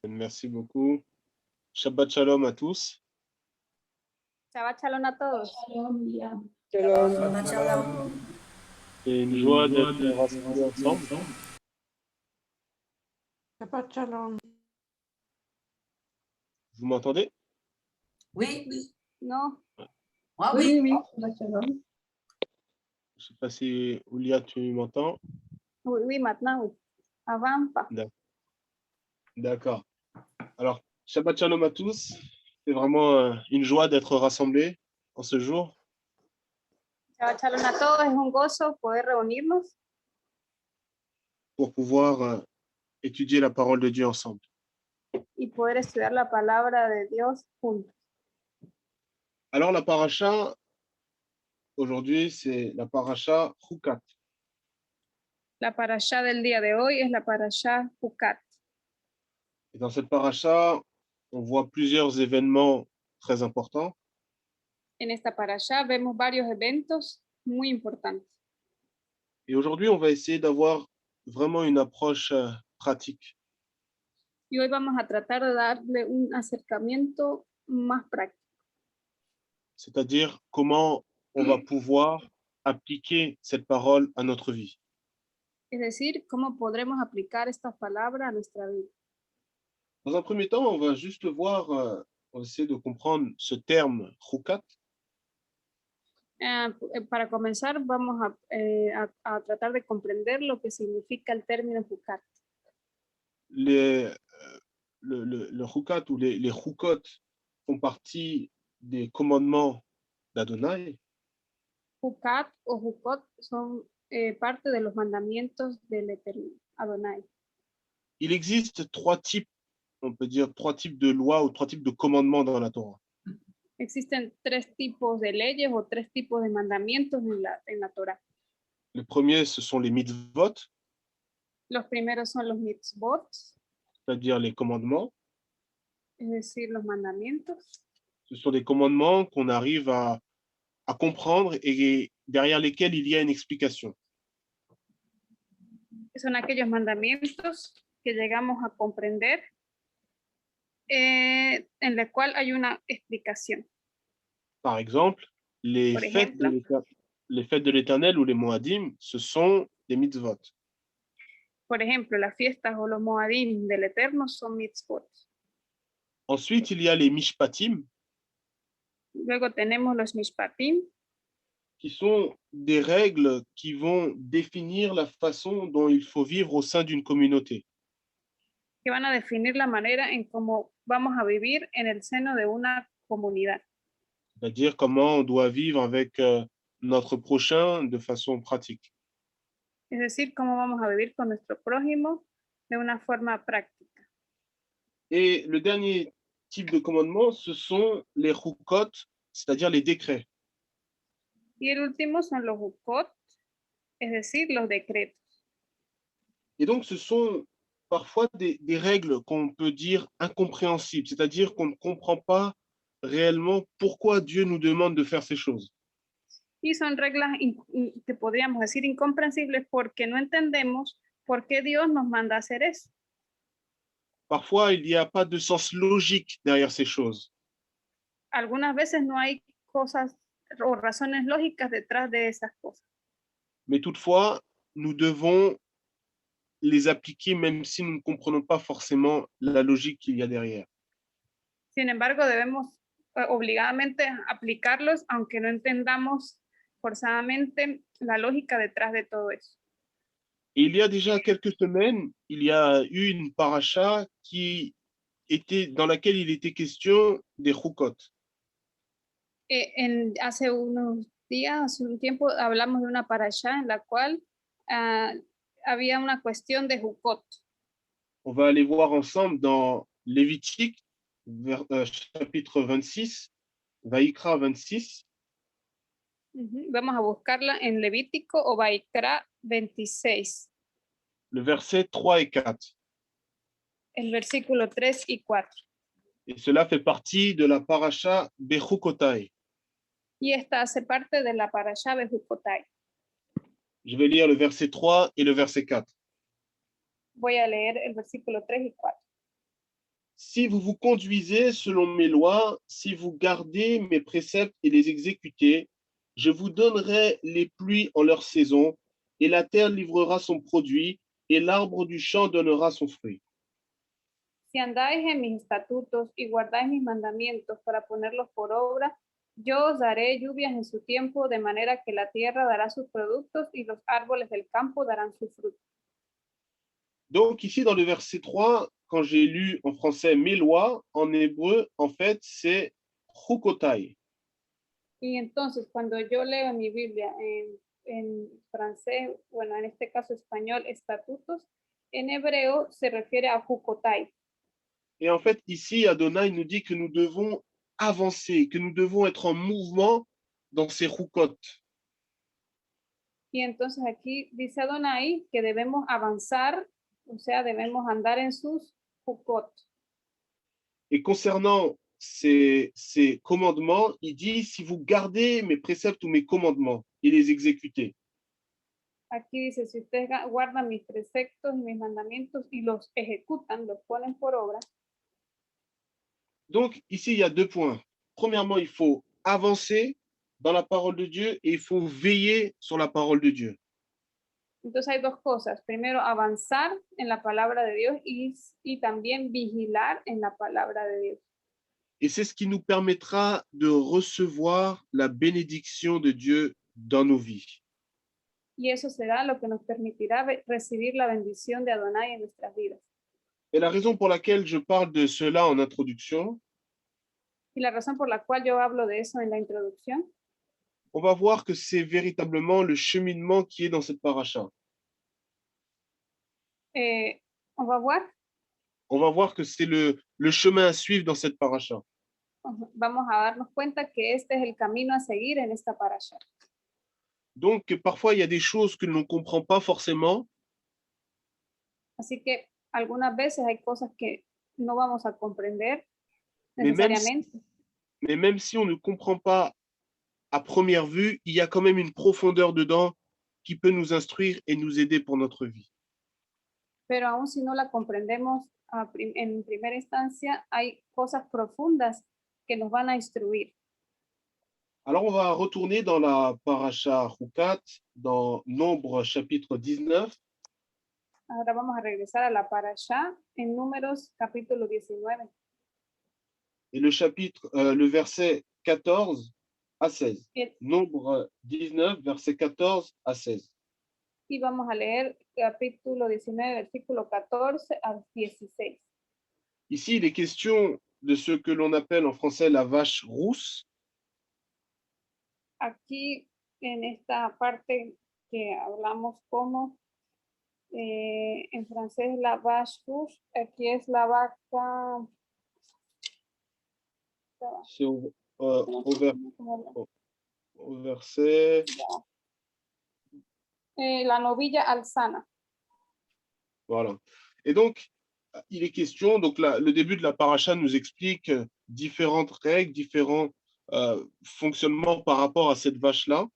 Merci beaucoup. Shabbat Shalom à tous. Shabbat Shalom a todos. C'est une joie d'être rassemblés ensemble. Shabbat Shalom. Vous m'entendez? Oui. No. Ah oui. Shabbat Shalom. Je ne sais pas si Oulia, tu m'entends? Oui, maintenant, oui. Avant, pas. D'accord. Alors, Shabbat Shalom à tous. C'est vraiment une joie d'être rassemblés en ce jour. Shabbat Shalom a todos. Es un gozo poder reunirnos Pour pouvoir étudier la parole de Dieu ensemble. y poder estudiar la palabra de Dios juntos. Alors, la paracha, aujourd'hui, c'est la paracha Chukat. La parashá del día de hoy es la parashá Jucat. Et dans cette paracha, on voit plusieurs événements très importants. En esta parashá vemos varios eventos muy importantes. Et aujourd'hui, on va essayer d'avoir vraiment une approche pratique. Y hoy vamos a tratar de darle un acercamiento más práctico. C'est-à-dire comment on va pouvoir appliquer cette parole à notre vie. Es decir, cómo podremos aplicar estas palabras a nuestra vida. Dans un premier temps, on va juste voir, on va essayer de comprendre ce terme Chukat. Para comenzar, vamos a tratar de comprender lo que significa el término Jucat. Le Chukat ou les Chukot font partie des commandements d'Adonai. Jucat o Jukot son parte de los mandamientos del Eterno, Adonai. Il existe trois types, on peut dire trois types de lois ou trois types de commandements dans la Torah. Existen tres tipos de leyes o tres tipos de mandamientos en la Torah. Le premier, ce sont les mitzvot, Los primeros son los mitzvot, c'est-à-dire les commandements. es decir, los mandamientos. Ce sont des commandements qu'on arrive à comprendre et derrière lesquels il y a une explication. Son aquellos mandamientos que llegamos a comprender, en la cual hay una explicación. Par exemple, les Por fêtes ejemplo, de l'Éternel ou les Moadim, ce sont des mitzvot. Por ejemplo, las fiestas o los moadim del Eterno son mitzvot. Ensuite, il y a les mishpatim, Luego tenemos los mishpatim, qui sont des règles qui vont définir la façon dont il faut vivre au sein d'une communauté. que van a definir la manera en cómo vamos a vivir en el seno de una comunidad. C'est-à-dire comment on doit vivre avec notre prochain de façon pratique. Es decir, cómo vamos a vivir con nuestro prójimo de una forma práctica. Et le dernier type de commandement, ce sont les chukot, c'est-à-dire les décrets. Y el último son los hukot, es decir, los decretos. Et donc, ce sont parfois des règles qu'on peut dire incompréhensibles, c'est-à-dire qu'on ne comprend pas réellement pourquoi Dieu nous demande de faire ces choses. Y son reglas que podríamos decir incomprensibles porque no entendemos por qué Dios nos manda a hacer eso. Parfois, il n'y a pas de sens logique derrière ces choses. Algunas veces no hay cosas o razones lógicas detrás de esas cosas. Mais toutefois, nous devons les appliquer même si nous ne comprenons pas forcément la logique qu'il y a derrière. Sin embargo, debemos obligadamente aplicarlos, aunque no entendamos forzadamente la lógica detrás de todo eso. Et il y a déjà quelques semaines, il y a eu une paracha dans laquelle il était question des chukot. Hace unos días, hace un tiempo, hablamos de una parashá en la cual había una cuestión de Jukot. On va aller voir ensemble dans Lévitique, chapitre 26, Vaïkra 26. Vamos a buscarla en Levítico o Vaikra 26. Le verset 3 et 4. El versículo 3 y 4. Et cela fait partie de la paracha Bechukotai. Y esta hace parte de la parashá Bejukotai. Je vais lire le verset 3 et le verset 4. Voy a leer el versículo 3 y 4. si vous vous conduisez selon mes lois, si vous gardez mes préceptes et les exécutez, je vous donnerai les pluies en leur saison, et la terre livrera son produit, et l'arbre du champ donnera son fruit. Si andáis en mis estatutos y guardáis mis mandamientos para ponerlos por obra, yo os daré lluvias en su tiempo, de manera que la tierra dará sus productos y los árboles del campo darán su fruto. Donc ici, dans le verset 3, quand j'ai lu en français mes lois, en hébreu, en fait, c'est chukotai. Y entonces, cuando yo leo en mi Biblia en francés, bueno, en este caso español, estatutos, en hebreo se refiere a Jukotai. Et en fait, ici, Adonai nous dit que nous devons avancer, que nous devons être en mouvement dans ces chukot. Y entonces aquí dice Adonai que debemos avanzar, o sea, debemos andar en sus Jukot. Et concernant ces commandements, il dit, si vous gardez mes préceptes ou mes commandements et les exécutez. Aquí dice, si ustedes guardan mis preceptos y mis mandamientos y los ejecutan, los ponen por obra. Donc ici, il y a 2 points. Premièrement, il faut avancer dans la parole de Dieu et il faut veiller sur la parole de Dieu. Entonces hay dos cosas. Primero, avanzar en la palabra de Dios y también vigilar en la palabra de Dios. Et c'est ce qui nous permettra de recevoir la bénédiction de Dieu dans nos vies. Y eso será lo que nos permitirá recibir la bendición de Adonai en nuestras vidas. Et la raison pour laquelle je parle de cela en introduction, Y la razón por la cual yo hablo de eso en la introducción, on va voir que c'est véritablement le cheminement qui est dans cette paracha. on va voir, On va voir que c'est le chemin à suivre dans cette paracha. vamos a darnos cuenta que este es el camino a seguir en esta parasha. Donc, parfois, il y a des choses que l'on ne comprend pas forcément. Así que algunas veces hay cosas que no vamos a comprender Mais necesariamente. même si on ne comprend pas à première vue, il y a quand même une profondeur dedans qui peut nous instruire et nous aider pour notre vie. Pero aún si no la comprendemos en primera instancia, hay cosas profundas que nos van a instruir. Alors, on va retourner dans la paracha Chukat, dans Nombre chapitre 19. Ahora vamos a regresar a la parasha en Números capítulo 19. Et le verset 14 à 16. Nombre 19, verset 14 à 16. Y vamos a leer capítulo 19, versículo 14 al 16. Ici, il est question de ce que l'on appelle en français la vache rousse. Aquí, en esta parte que hablamos como, en francés la vache rouge, aquí es la vaca. C'est au verset... la novilla alzana. Voilà. Et donc, il est question, donc le début de la paracha nous explique différentes règles, différents fonctionnements par rapport à cette vache-là.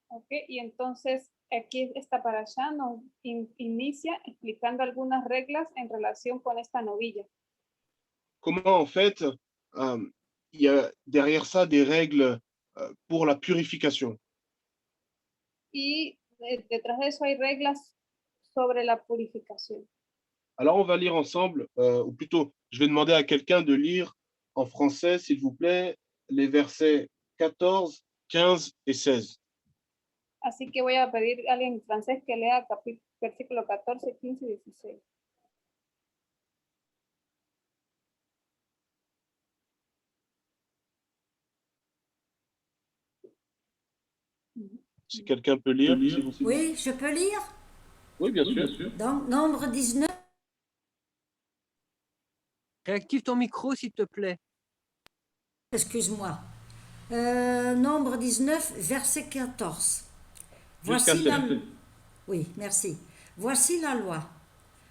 Ok, y entonces aquí esta parasha nos inicia explicando algunas reglas en relación con esta novilla. Comment, en fait, il y a derrière ça des règles pour la purification. Y detrás de eso hay reglas sobre la purificación. Alors, on va lire ensemble, ou plutôt, je vais demander à quelqu'un de lire en français, s'il vous plaît, les versets 14, 15 et 16. Así que voy a pedir a alguien en francés que lea versículo 14, 15 y 16. Si quelqu'un peut lire. Oui, je peux lire? Oui, bien sûr. Donc, Nombre 19. Réactive ton micro, s'il te plaît. Excuse-moi. Nombre 19, verset 14. Jusqu'à 16. Oui, merci. Voici la loi.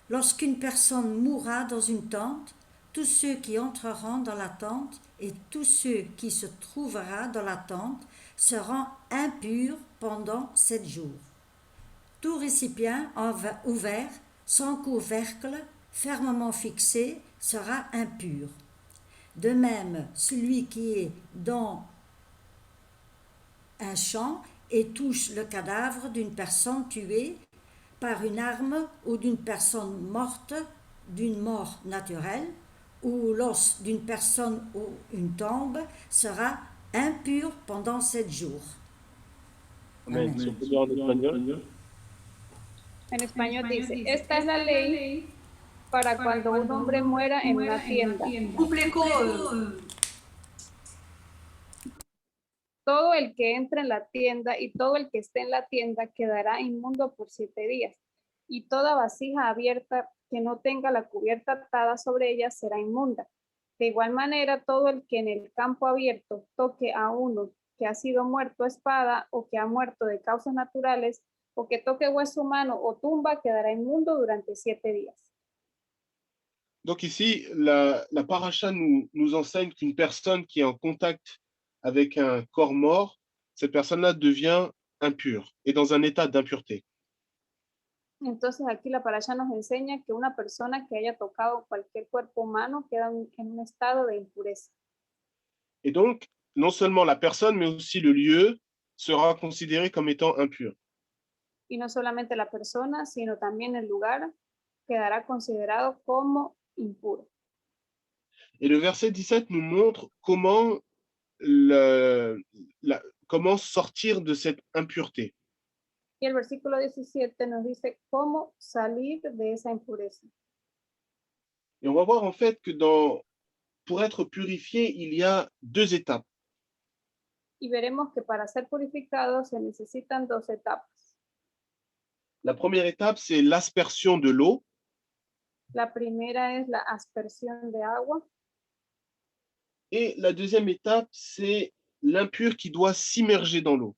Lorsqu'une personne mourra dans une tente, tous ceux qui entreront dans la tente et tous ceux qui se trouveront dans la tente seront impurs pendant 7 jours. Tout récipient ouvert, sans couvercle, fermement fixé sera impur. De même, celui qui est dans un champ et touche le cadavre d'une personne tuée par une arme ou d'une personne morte d'une mort naturelle, ou l'os d'une personne ou une tombe sera impur pendant 7 jours. Amen. Amen. Si on peut dire en espagnol. En español dice, esta es la ley para cuando un hombre muera en una tienda. Coupe l'écho. Todo el que entre en la tienda y todo el que esté en la tienda quedará inmundo por 7 días. Y toda vasija abierta que no tenga la cubierta atada sobre ella será inmunda. De igual manera, todo el que en el campo abierto toque a uno que ha sido muerto a espada o que ha muerto de causas naturales o que toque hueso humano o tumba quedará inmundo durante 7 días. Donc ici, la paracha nous enseigne qu'une personne qui est en contact avec un corps mort, cette personne-là devient impure et dans un état d'impureté. Entonces aquí la parasha nos enseña que una persona que haya tocado cualquier cuerpo humano queda en un estado de impureza. Et donc, non seulement la personne, mais aussi le lieu sera considéré comme étant impur. Y no solamente la persona, sino también el lugar quedará considerado como impuro. Et le verset 17 nous montre comment, comment sortir de cette impureté. Y el versículo 17 nos dice cómo salir de esa impureza. Et on va voir en fait que pour être purifié, il y a 2 étapes. Y veremos que para ser purificados se necesitan 2 etapas. La première étape, c'est l'aspersion de l'eau. La primera es la aspersión de agua. Et la deuxième étape, c'est l'impur qui doit s'immerger dans l'eau.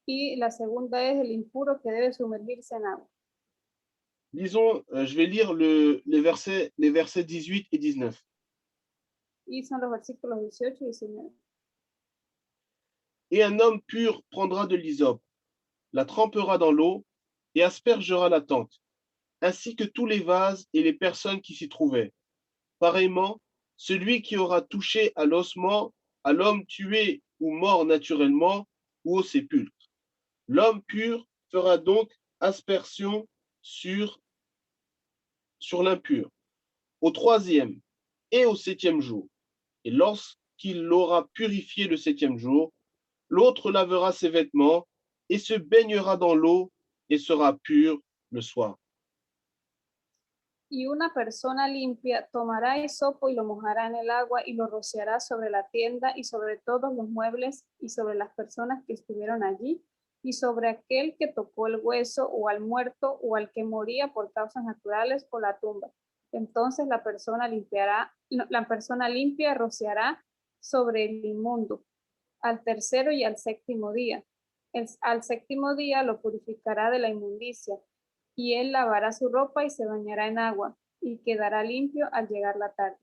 Y la segunda es el impuro que debe sumergirse en agua. Lisons, je vais lire les versets 18 et 19. Y son los versículos 18 y 19. Et un homme pur prendra de l'hysope, la trempera dans l'eau et aspergera la tente, ainsi que tous les vases et les personnes qui s'y trouvaient. Pareillement, celui qui aura touché à l'ossement, à l'homme tué ou mort naturellement, ou au sépulcre. L'homme pur fera donc aspersion sur l'impur, au 3e et au 7e jour. Et lorsqu'il l'aura purifié le 7e jour, l'autre lavera ses vêtements et se baignera dans l'eau et sera pur le soir. Y una persona limpia tomará hisopo y lo mojará en el agua y lo rociará sobre la tienda y sobre todos los muebles y sobre las personas que estuvieron allí y sobre aquel que tocó el hueso o al muerto o al que moría por causas naturales o la tumba. Entonces la persona limpia rociará sobre el inmundo al 3.º y al 7.º día. Al 7.º día lo purificará de la inmundicia y él lavará su ropa y se bañará en agua y quedará limpio al llegar la tarde.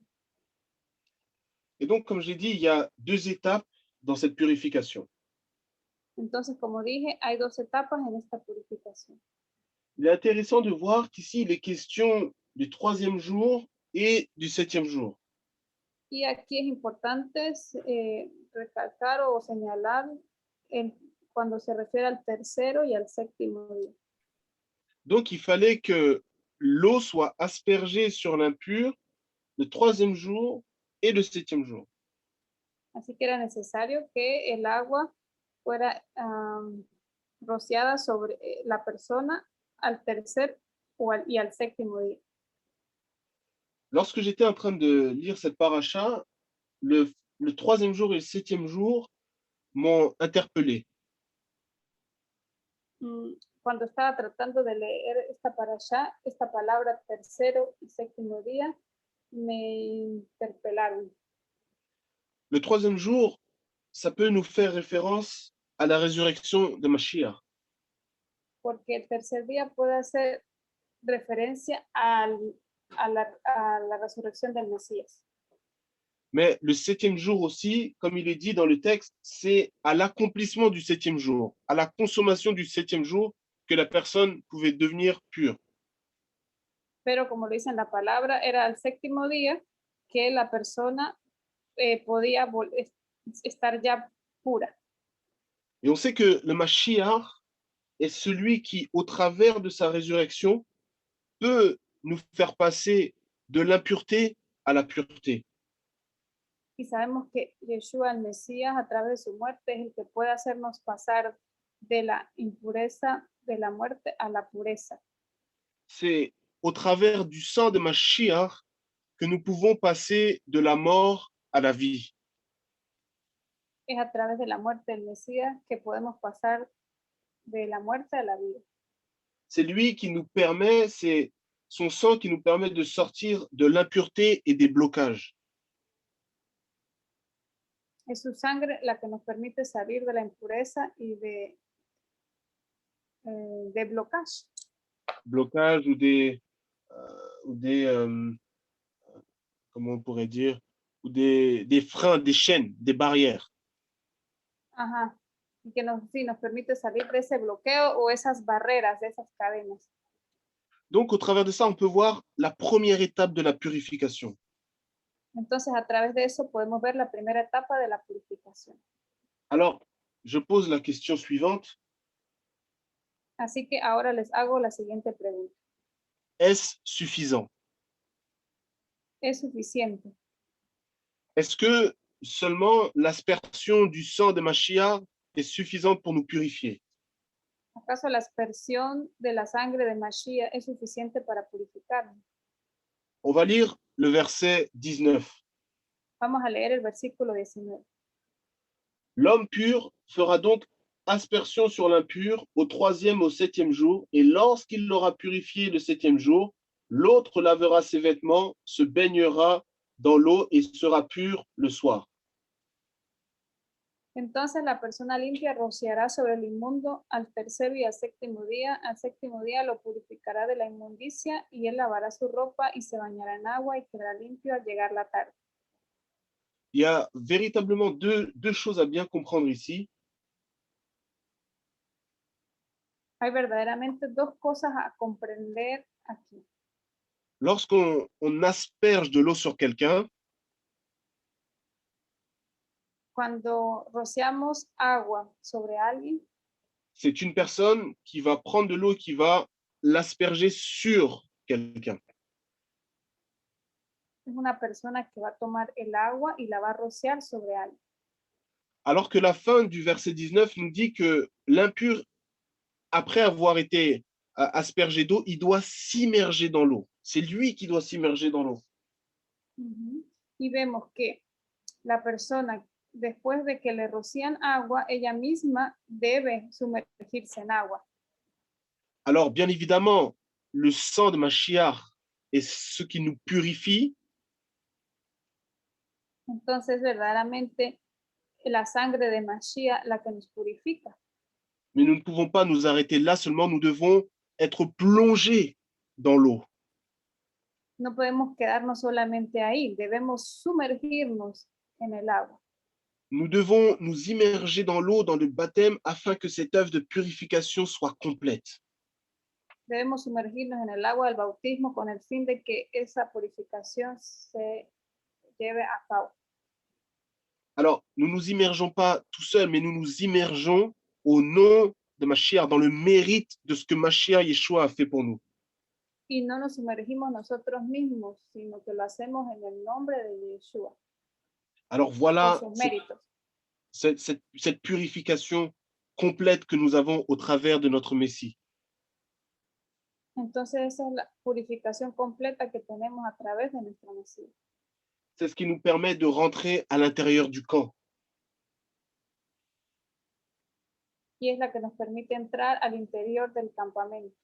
Et donc, comme j'ai dit, il y a 2 étapes dans cette purification. Entonces, como dije, hay 2 etapas en esta purificación. Il est intéressant de voir qu'ici, il est question du 3e jour et du 7e jour. Y aquí es importante recalcar o señalar cuando se refiere al 3.º y al 7.º día. Donc, il fallait que l'eau soit aspergée sur l'impur le 3e jour et le 7e jour. Así que era necesario que el agua fuera rociada sobre la persona al 3.º y al 7.º día. Lorsque j'étais en train de lire cette paracha, le 3e jour et le 7e jour m'ont interpellé. Cuando estaba tratando de leer esta parashá, esta palabra 3.º y 7.º día me interpelaron. Le 3e jour, ça peut nous faire référence à la résurrection de Mashiach. Porque el 3er día puede hacer referencia a la resurrección del Mesías. Mais le 7e jour aussi, comme il est dit dans le texte, c'est à l'accomplissement du 7e jour, à la consommation du 7e jour que la personne pouvait devenir pure. Pero como lo dice en la palabra, era el séptimo día que la persona podía estar ya pura. Et on sait que le Mashiach est celui qui, au travers de sa résurrection, peut nous faire passer de l'impureté à la pureté. Y sabemos que Yeshua, el Mesías, a través de su muerte, es el que puede hacernos pasar de la impureza de la muerte a la pureza. C'est au travers du sang de Mashiach que nous pouvons passer de la mort à la vie. Es a través de la muerte del Mesías que podemos pasar de la muerte a la vida. C'est lui qui nous permet, c'est son sang qui nous permet de sortir de l'impureté et des blocages. Es su sangre la que nos permite salir de la impureza y de bloqueage. Blocages ou des comment on pourrait dire, ou des freins, des chaînes, des barrières. Ajá. Y que sí, nos permite salir de ese bloqueo o esas barreras, de esas cadenas. Donc, au travers de ça, on peut voir la première étape de la purification. Entonces, a través de eso podemos ver la primera etapa de la purificación. Alors, je pose la question suivante. Así que ahora les hago la siguiente pregunta. Est-ce suffisant? ¿Es suficiente? Est-ce que seulement l'aspersion du sang de Mashiach est suffisante pour nous purifier? ¿Acaso la aspersión de la sangre de Mashiach es suficiente para purificarnos? On va lire le verset 19. Vamos a leer el versículo 19. L'homme pur fera donc aspersion sur l'impur au 3e, au 7e jour, et lorsqu'il l'aura purifié le 7e jour, l'autre lavera ses vêtements, se baignera dans l'eau et sera pur le soir. Entonces la persona limpia rociará sobre el inmundo al tercero y al séptimo día lo purificará de la inmundicia y él lavará su ropa y se bañará en agua y quedará limpio al llegar la tarde. Il y a véritablement deux choses à bien comprendre ici. Hay verdaderamente dos cosas a comprender aquí. Lorsqu'on asperge de l'eau sur quelqu'un, Cuando rociamos agua sobre alguien, c'est une personne qui va prendre de l'eau et qui va l'asperger sur quelqu'un. es una persona que va a tomar el agua y la va a rociar sobre alguien. Alors que la fin du verset 19 nous dit que l'impur, après avoir été aspergé d'eau, il doit s'immerger dans l'eau. C'est lui qui doit s'immerger dans l'eau. Y vemos que la persona, después de que le rocían agua, ella misma debe sumergirse en agua. Alors, bien évidemment, le sang de Mashiach est ce qui nous purifie, Entonces, verdaderamente, la sangre de Mashiach la que nos purifica. mais nous ne pouvons pas nous arrêter là seulement, nous devons être plongés dans l'eau. No podemos quedarnos solamente ahí, debemos sumergirnos en el agua. Nous devons nous immerger dans l'eau, dans le baptême, afin que cette œuvre de purification soit complète. Debemos sumergirnos en el agua del bautismo con el fin de que esa purificación se lleve a cabo. Alors, nous ne nous immergeons pas tout seuls, mais nous nous immergeons au nom de Mashiach, dans le mérite de ce que Mashiach Yeshua a fait pour nous. Y no nos sumergimos nosotros mismos, sino que lo hacemos en el nombre de Yeshua, Alors por voilà sus méritos. cette purification complète que nous avons au travers de notre Messie. Entonces esa es la purificación completa que tenemos a través de nuestro Mesías. C'est ce qui nous permet de rentrer à l'intérieur du camp. Y es la que nos permite entrar al interior del campamento.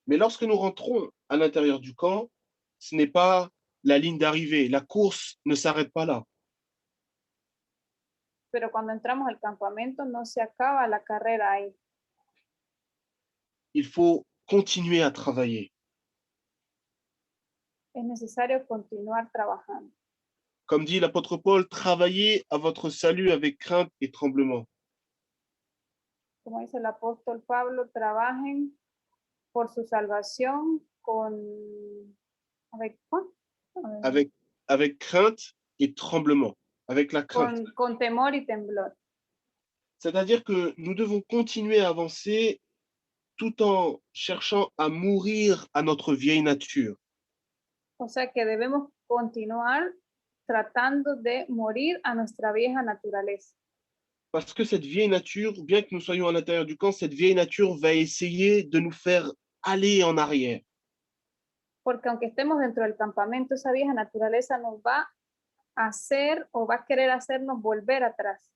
Mais lorsque nous rentrons à l'intérieur du camp, ce n'est pas la ligne d'arrivée. La course ne s'arrête pas là. Pero cuando entramos al campamento no se acaba la carrera ahí. Il faut continuer à travailler. Es necesario continuar trabajando. Comme dit l'apôtre Paul, travaillez à votre salut avec crainte et tremblement. Como dice el apóstol Pablo, trabajen por su salvación avec quoi? avec, avec crainte et tremblement, avec la crainte. Con temor y temblor. C'est-à-dire que nous devons continuer à avancer tout en cherchant à mourir à notre vieille nature. O sea que debemos continuar tratando de morir a nuestra vieja naturaleza. Parce que cette vieille nature, bien que nous soyons à l'intérieur du camp, cette vieille nature va essayer de nous faire aller en arrière. Porque aunque estemos dentro del campamento, esa vieja naturaleza nos va a hacer o va a querer hacernos volver atrás.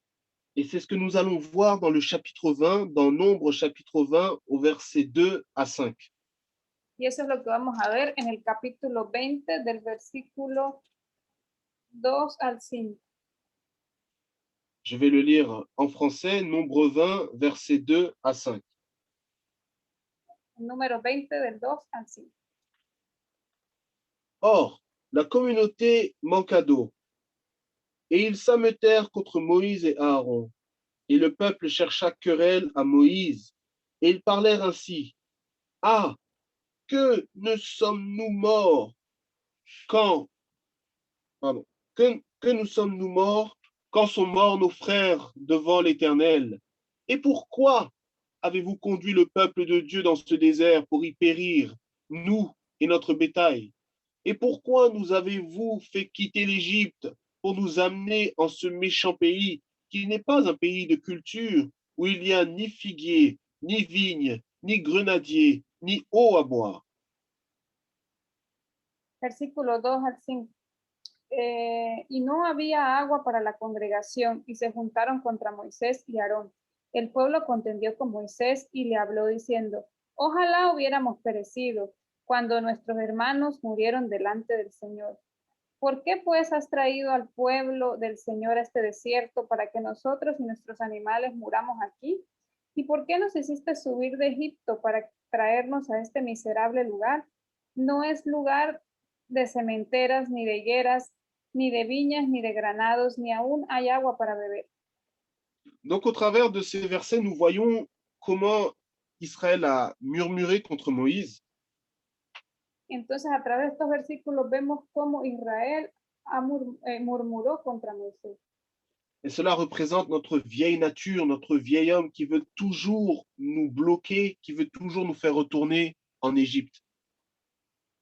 Et c'est ce que nous allons voir dans le chapitre 20, dans Nombre chapitre 20, au verset 2 à 5. Y eso es lo que vamos a ver en el capítulo 20 del versículo 2 al 5. Je vais le lire en français, Nombre 20, verset 2 à 5. Número 20 del 2 al 5. Or, la communauté manqua d'eau, et ils s'ameutèrent contre Moïse et Aaron. Et le peuple chercha querelle à Moïse, et ils parlèrent ainsi. Ah, que ne sommes-nous morts quand, pardon, que nous sommes-nous morts quand sont morts nos frères devant l'Éternel? Et pourquoi avez-vous conduit le peuple de Dieu dans ce désert pour y périr, nous et notre bétail? Et pourquoi nous avez-vous fait quitter l'Égypte pour nous amener en ce méchant pays qui n'est pas un pays de culture, où il n'y a ni figuier, ni vigne, ni grenadier, ni eau à boire? Versículo 2 al 5. Y no había agua para la congregación, y se juntaron contra Moisés y Aarón. El pueblo contendió con Moisés y le habló diciendo: ojalá hubiéramos perecido cuando nuestros hermanos murieron delante del Señor. ¿Por qué pues has traído al pueblo del Señor a este desierto para que nosotros y nuestros animales muramos aquí? ¿Y por qué nos hiciste subir de Egipto para traernos a este miserable lugar? No es lugar de sementeras, ni de higueras, ni de viñas, ni de granados, ni aún hay agua para beber. Donc, au travers de ces versets, nous voyons comment Israël a murmuré contre Moïse. Entonces, a través de estos versículos vemos cómo Israel murmuró contra Moisés. Et cela représente notre vieille nature, notre vieil homme qui veut toujours nous bloquer, qui veut toujours nous faire retourner en Égypte.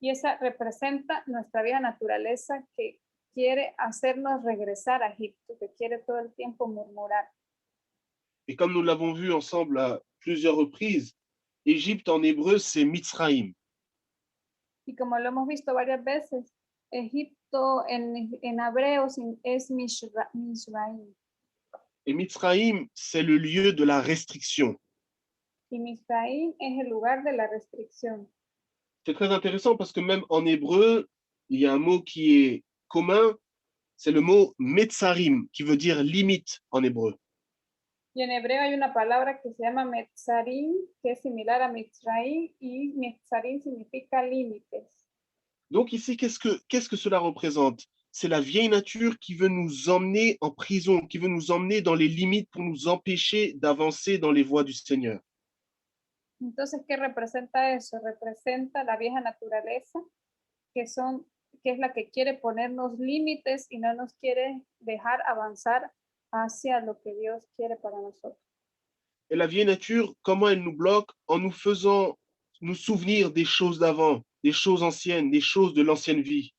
Y esa representa nuestra vieja naturaleza que quiere hacernos regresar a Egipto, que quiere todo el tiempo murmurar. Et comme nous l'avons vu ensemble à plusieurs reprises, Égypte en hébreu, c'est Mitzraïm. Y como lo hemos visto varias veces, Egipto en hebreo es Mizraim. Et Mitzraïm, c'est le lieu de la restriction. Y Mizraim es el lugar de la restricción. C'est très intéressant parce que même en hébreu, il y a un mot qui est commun, c'est le mot Metzarim, qui veut dire limite en hébreu. Y en hebreo hay una palabra que se llama Metzarim, que es similar a Mizraim, y Metzarim significa límites. Donc ici, qu'est-ce que cela représente? C'est la vieille nature qui veut nous emmener en prison, qui veut nous emmener dans les limites pour nous empêcher d'avancer dans les voies du Seigneur. Entonces, ¿qué representa eso? Representa la vieja naturaleza, que es la que quiere ponernos límites y no nos quiere dejar avanzar hacia lo que Dios quiere para nosotros. Et la vieille nature, comment elle nous bloque? En nous faisant nous souvenir des choses d'avant, des choses anciennes, des choses de l'ancienne vie.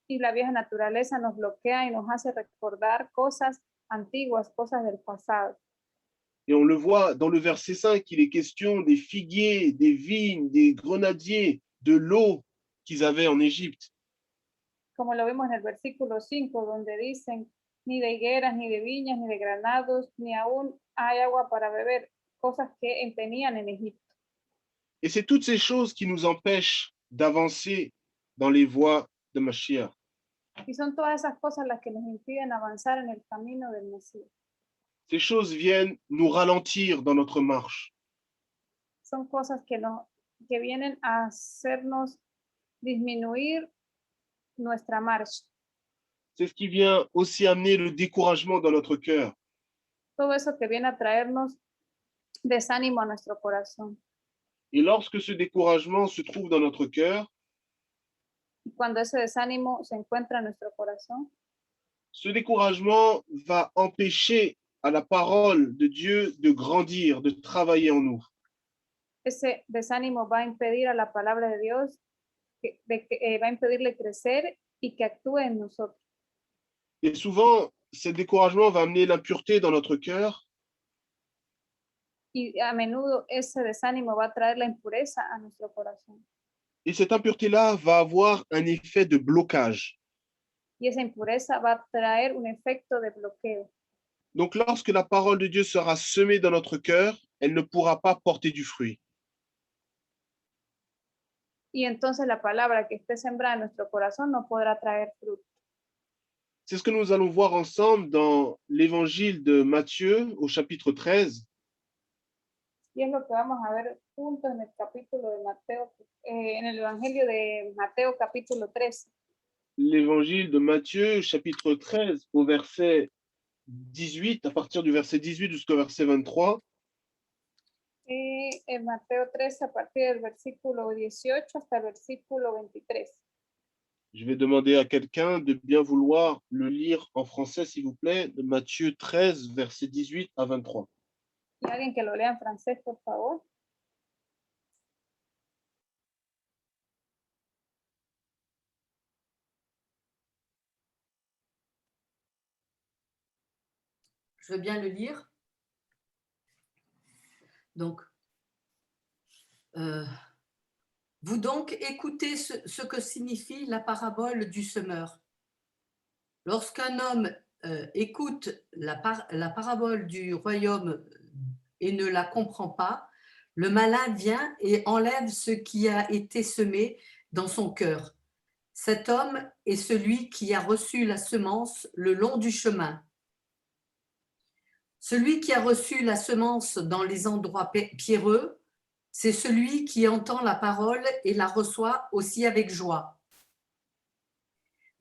Y la vieja naturaleza nos bloquea y nos hace recordar cosas antiguas, cosas del pasado. Et on le voit dans le verset 5, il est question des figuiers, des vignes, des grenadiers, de l'eau qu'ils avaient en Égypte. Como lo vemos en el versículo 5, donde dicen, ni de higueras, ni de viñas, ni de granados, ni aún hay agua para beber, cosas que tenían en Egipto. Et c'est toutes ces choses qui nous empêchent d'avancer dans les voies de Mashiach. Y son todas esas cosas las que nos impiden avanzar en el camino del Mesías. Ces choses viennent nous ralentir dans notre marche. Son cosas que vienen a hacernos disminuir nuestra marcha. C'est ce qui vient aussi amener le découragement dans notre cœur. Todo eso que viene a traernos desánimo a nuestro corazón. Et lorsque ce découragement se trouve dans notre cœur, Y cuando ese desánimo se encuentra en nuestro corazón, ce découragement va empêcher à la parole de Dieu de grandir, de travailler en nous. ese desánimo va a impedir a la palabra de Dios, va a impedirle crecer y que actúe en nosotros. Et souvent, ce découragement va amener l'impureté dans notre cœur. Y a menudo ese desánimo va a traer la impureza a nuestro corazón. Et cette impureté-là va avoir un effet de blocage. Y esa impureza va a traer un efecto de bloqueo. Donc, lorsque la parole de Dieu sera semée dans notre cœur, elle ne pourra pas porter du fruit. Y entonces la palabra que esté sembrada en nuestro corazón no podrá traer fruto. C'est ce que nous allons voir ensemble dans l'évangile de Matthieu au chapitre 13. Y es lo que vamos a ver juntos en el capítulo de Mateo, en el Evangelio de Mateo capítulo 13. L'évangile de Matthieu, chapitre 13, au verset 18, à partir du verset 18 jusqu'au verset 23. En Mateo 13, a partir del versículo 18 hasta el versículo 23. Je vais demander à quelqu'un de bien vouloir le lire en français, s'il vous plaît, de Matthieu 13, verset 18 à 23. Y alguien que lo lea en francés, por favor. Je veux bien le lire. Donc, vous donc écoutez ce que signifie la parabole du semeur. Lorsqu'un homme écoute la parabole du royaume et ne la comprend pas, le malin vient et enlève ce qui a été semé dans son cœur. Cet homme est celui qui a reçu la semence le long du chemin. Celui qui a reçu la semence dans les endroits pierreux, c'est celui qui entend la parole et la reçoit aussi avec joie.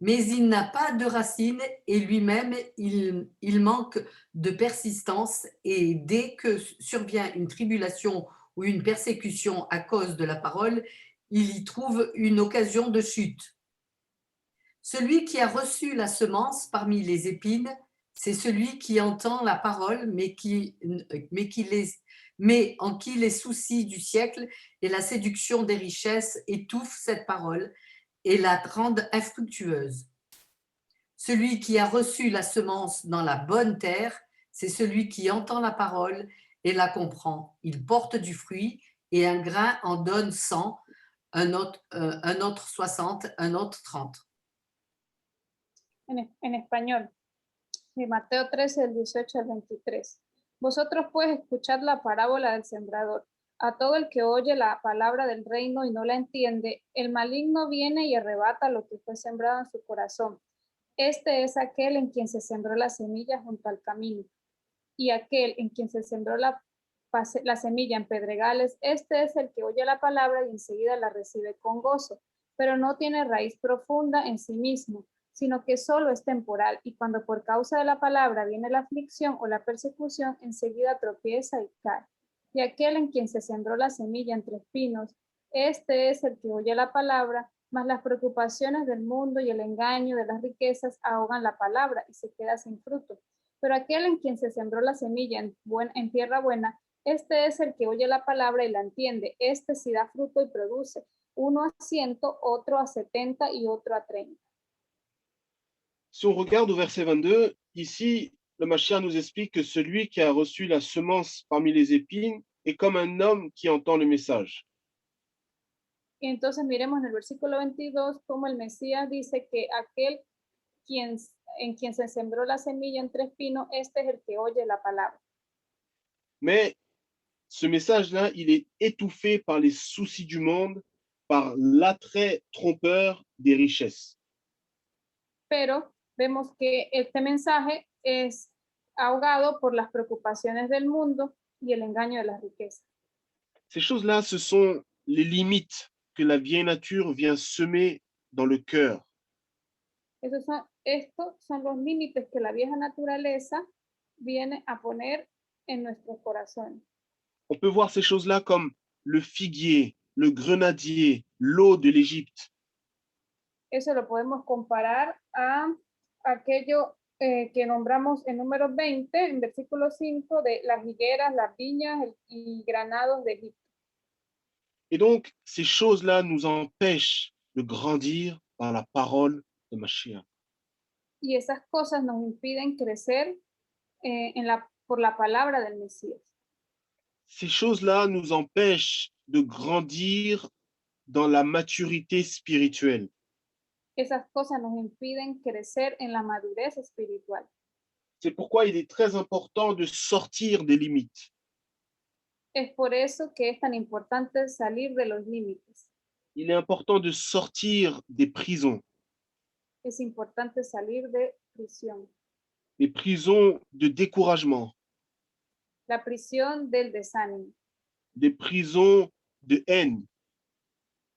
Mais il n'a pas de racine et lui-même, il manque de persistance et dès que survient une tribulation ou une persécution à cause de la parole, il y trouve une occasion de chute. Celui qui a reçu la semence parmi les épines, c'est celui qui entend la parole, mais en qui les soucis du siècle et la séduction des richesses étouffent cette parole et la rendent infructueuse. Celui qui a reçu la semence dans la bonne terre, c'est celui qui entend la parole et la comprend. Il porte du fruit et un grain en donne 100, un autre 60, un autre 30. En español, de Mateo 13, del 18 al 23. Vosotros pues escuchad la parábola del sembrador. A todo el que oye la palabra del reino y no la entiende, el maligno viene y arrebata lo que fue sembrado en su corazón. Este es aquel en quien se sembró la semilla junto al camino. Y aquel en quien se sembró la semilla en pedregales, este es el que oye la palabra y enseguida la recibe con gozo, pero no tiene raíz profunda en sí mismo, sino que solo es temporal, y cuando por causa de la palabra viene la aflicción o la persecución, enseguida tropieza y cae. Y aquel en quien se sembró la semilla entre espinos, este es el que oye la palabra, mas las preocupaciones del mundo y el engaño de las riquezas ahogan la palabra y se queda sin fruto. Pero aquel en quien se sembró la semilla en tierra buena, este es el que oye la palabra y la entiende. Este sí da fruto y produce, uno a 100, otro a 70 y otro a 30. Si on regarde au verset 22, ici, le Mashiach nous explique que celui qui a reçu la semence parmi les épines est comme un homme qui entend le message. Y entonces miremos en el versículo 22 cómo el Mesías dice que aquel en quien se sembró la semilla entre espinos, este es el que oye la palabra. Mais ce message-là, il est étouffé par les soucis du monde, par l'attrait trompeur des richesses. Pero vemos que este mensaje es ahogado por las preocupaciones del mundo y el engaño de las riquezas. Ces choses-là, ce sont les limites que la vieille nature vient semer dans le cœur. Estos son los límites que la vieja naturaleza viene a poner en nuestros corazones. On peut voir ces choses-là comme le figuier, le grenadier, l'eau de l'Égypte. Eso lo podemos comparar a aquello que nombramos en número 20, en versículo 5, de las higueras, las viñas y granados de Egipto. Et donc, ces choses-là nous empêchent de grandir par la parole de Mashiach. Y esas cosas nos impiden crecer por la palabra del Mesías. Ces choses-là nous empêchent de grandir dans la maturité spirituelle. Esas cosas nos impiden crecer en la madurez espiritual. C'est pourquoi il est très important de sortir des limites. Es por eso que es tan importante salir de los límites. Il est important de sortir des prisons, Es importante salir de prisión. des prisons de découragement, La prisión del desánimo, des prisons de haine,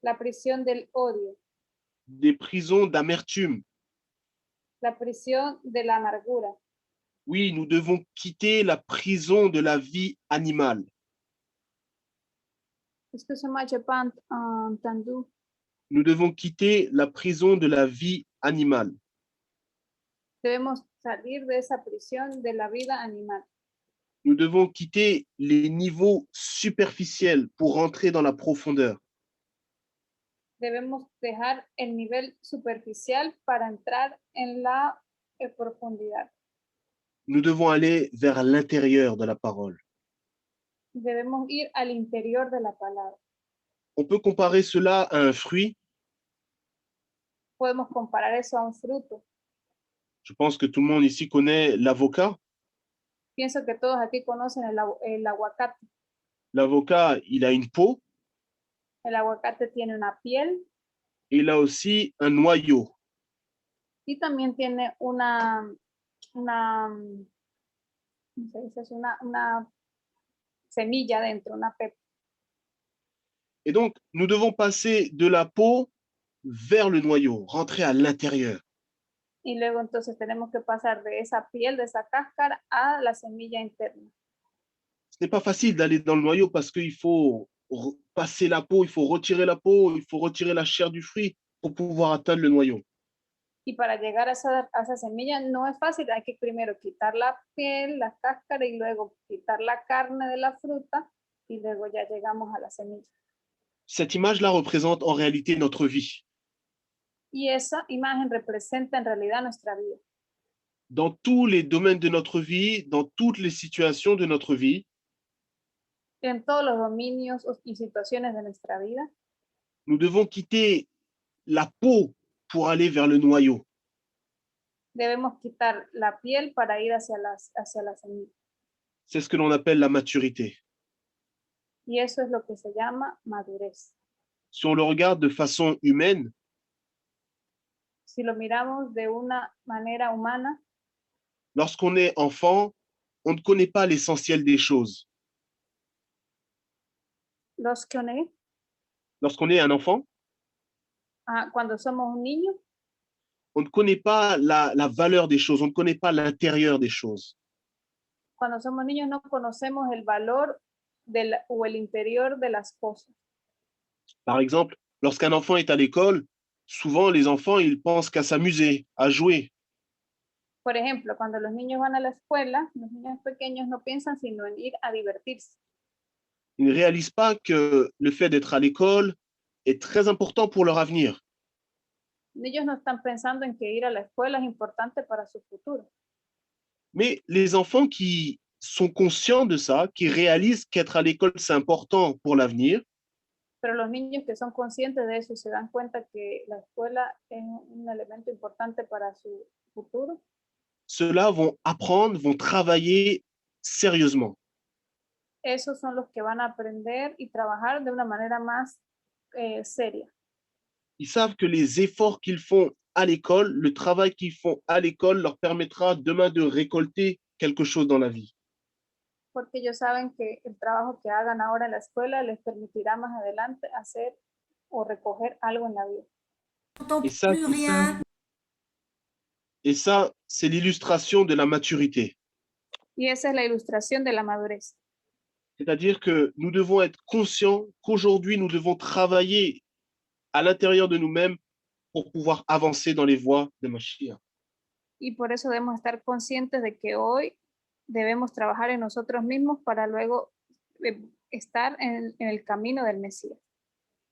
la prisión del odio, des prisons d'amertume. la prisión de la amargura. Oui, nous devons quitter la prison de la vie animale. Excuse-moi, je pas entendu. Nous devons quitter la prison de la vie animale. Debemos salir de esa prisión de la vida animal. Nous devons quitter les niveaux superficiels pour rentrer dans la profondeur. Debemos dejar el nivel superficial para entrar en la profundidad. Nous devons aller vers l'intérieur de la parole. Debemos ir al interior de la palabra. On peut comparer cela à un fruit. Podemos comparar eso a un fruto. Je pense que tout le monde ici connaît l'avocat. Pienso que todos aquí conocen el aguacate. L'avocat, il a une peau El aguacate tiene una piel et il a aussi un noyau. y también tiene ¿cómo se dice eso? Una semilla dentro, una pepa. Et donc, nous devons passer de la peau vers le noyau, rentrer à l'intérieur. Y luego entonces tenemos que pasar de esa piel, de esa cáscara, a la semilla interna. Ce n'est pas facile d'aller dans le noyau parce qu'il faut passer la peau, il faut retirer la peau, il faut retirer la chair du fruit pour pouvoir atteindre le noyau. Y para llegar a esa semilla no es fácil, hay que primero quitar la piel, la cáscara y luego quitar la carne de la fruta y luego ya llegamos a la semilla. Cette image-là représente en réalité notre vie. Y esa imagen representa en realidad nuestra vida. Dans tous les domaines de notre vie, dans toutes les situations de notre vie, En todos los dominios y situaciones de nuestra vida, nous devons quitter la peau pour aller vers le noyau. debemos quitar la piel para ir hacia la semilla. C'est ce que l'on appelle la maturité. Y eso es lo que se llama madurez. Si on le regarde de façon humaine, Si lo miramos de una manera humana, lorsqu'on est enfant, on ne connaît pas l'essentiel des choses. Lorsqu'on est un enfant, cuando somos un niño, on ne connaît pas la valeur des choses, on ne connaît pas l'intérieur des choses. cuando somos niños no conocemos el valor o el interior de las cosas. Par exemple, lorsqu'un enfant est à l'école, souvent les enfants, ils pensent qu'à s'amuser, à jouer. Por ejemplo, cuando los niños van a la escuela, los niños pequeños no piensan sino en ir a divertirse. Ils ne réalisent pas que le fait d'être à l'école est très important pour leur avenir. Ellos no están pensando en que ir a la escuela es importante para su futuro. Mais les enfants qui sont conscients de ça, qui réalisent qu'être à l'école, c'est important pour l'avenir, Pero los niños que son conscientes de eso y se dan cuenta que la escuela es un elemento importante para su futuro, ceux-là vont apprendre, vont travailler sérieusement. esos son los que van a aprender y trabajar de una manera más seria. Ils savent que les efforts qu'ils font à l'école, le travail qu'ils font à l'école leur permettra demain de récolter quelque chose dans la vie. Porque ellos saben que el trabajo que hagan ahora en la escuela les permitirá más adelante hacer o recoger algo en la vida. Et ça, c'est l'illustration de la maturité. Y esa es la ilustración de la madurez. C'est-à-dire que nous devons être conscients qu'aujourd'hui, nous devons travailler à l'intérieur de nous-mêmes pour pouvoir avancer dans les voies de Mashiach. Y por eso debemos estar conscientes de que hoy debemos trabajar en nosotros mismos para luego estar en el camino del Mesías.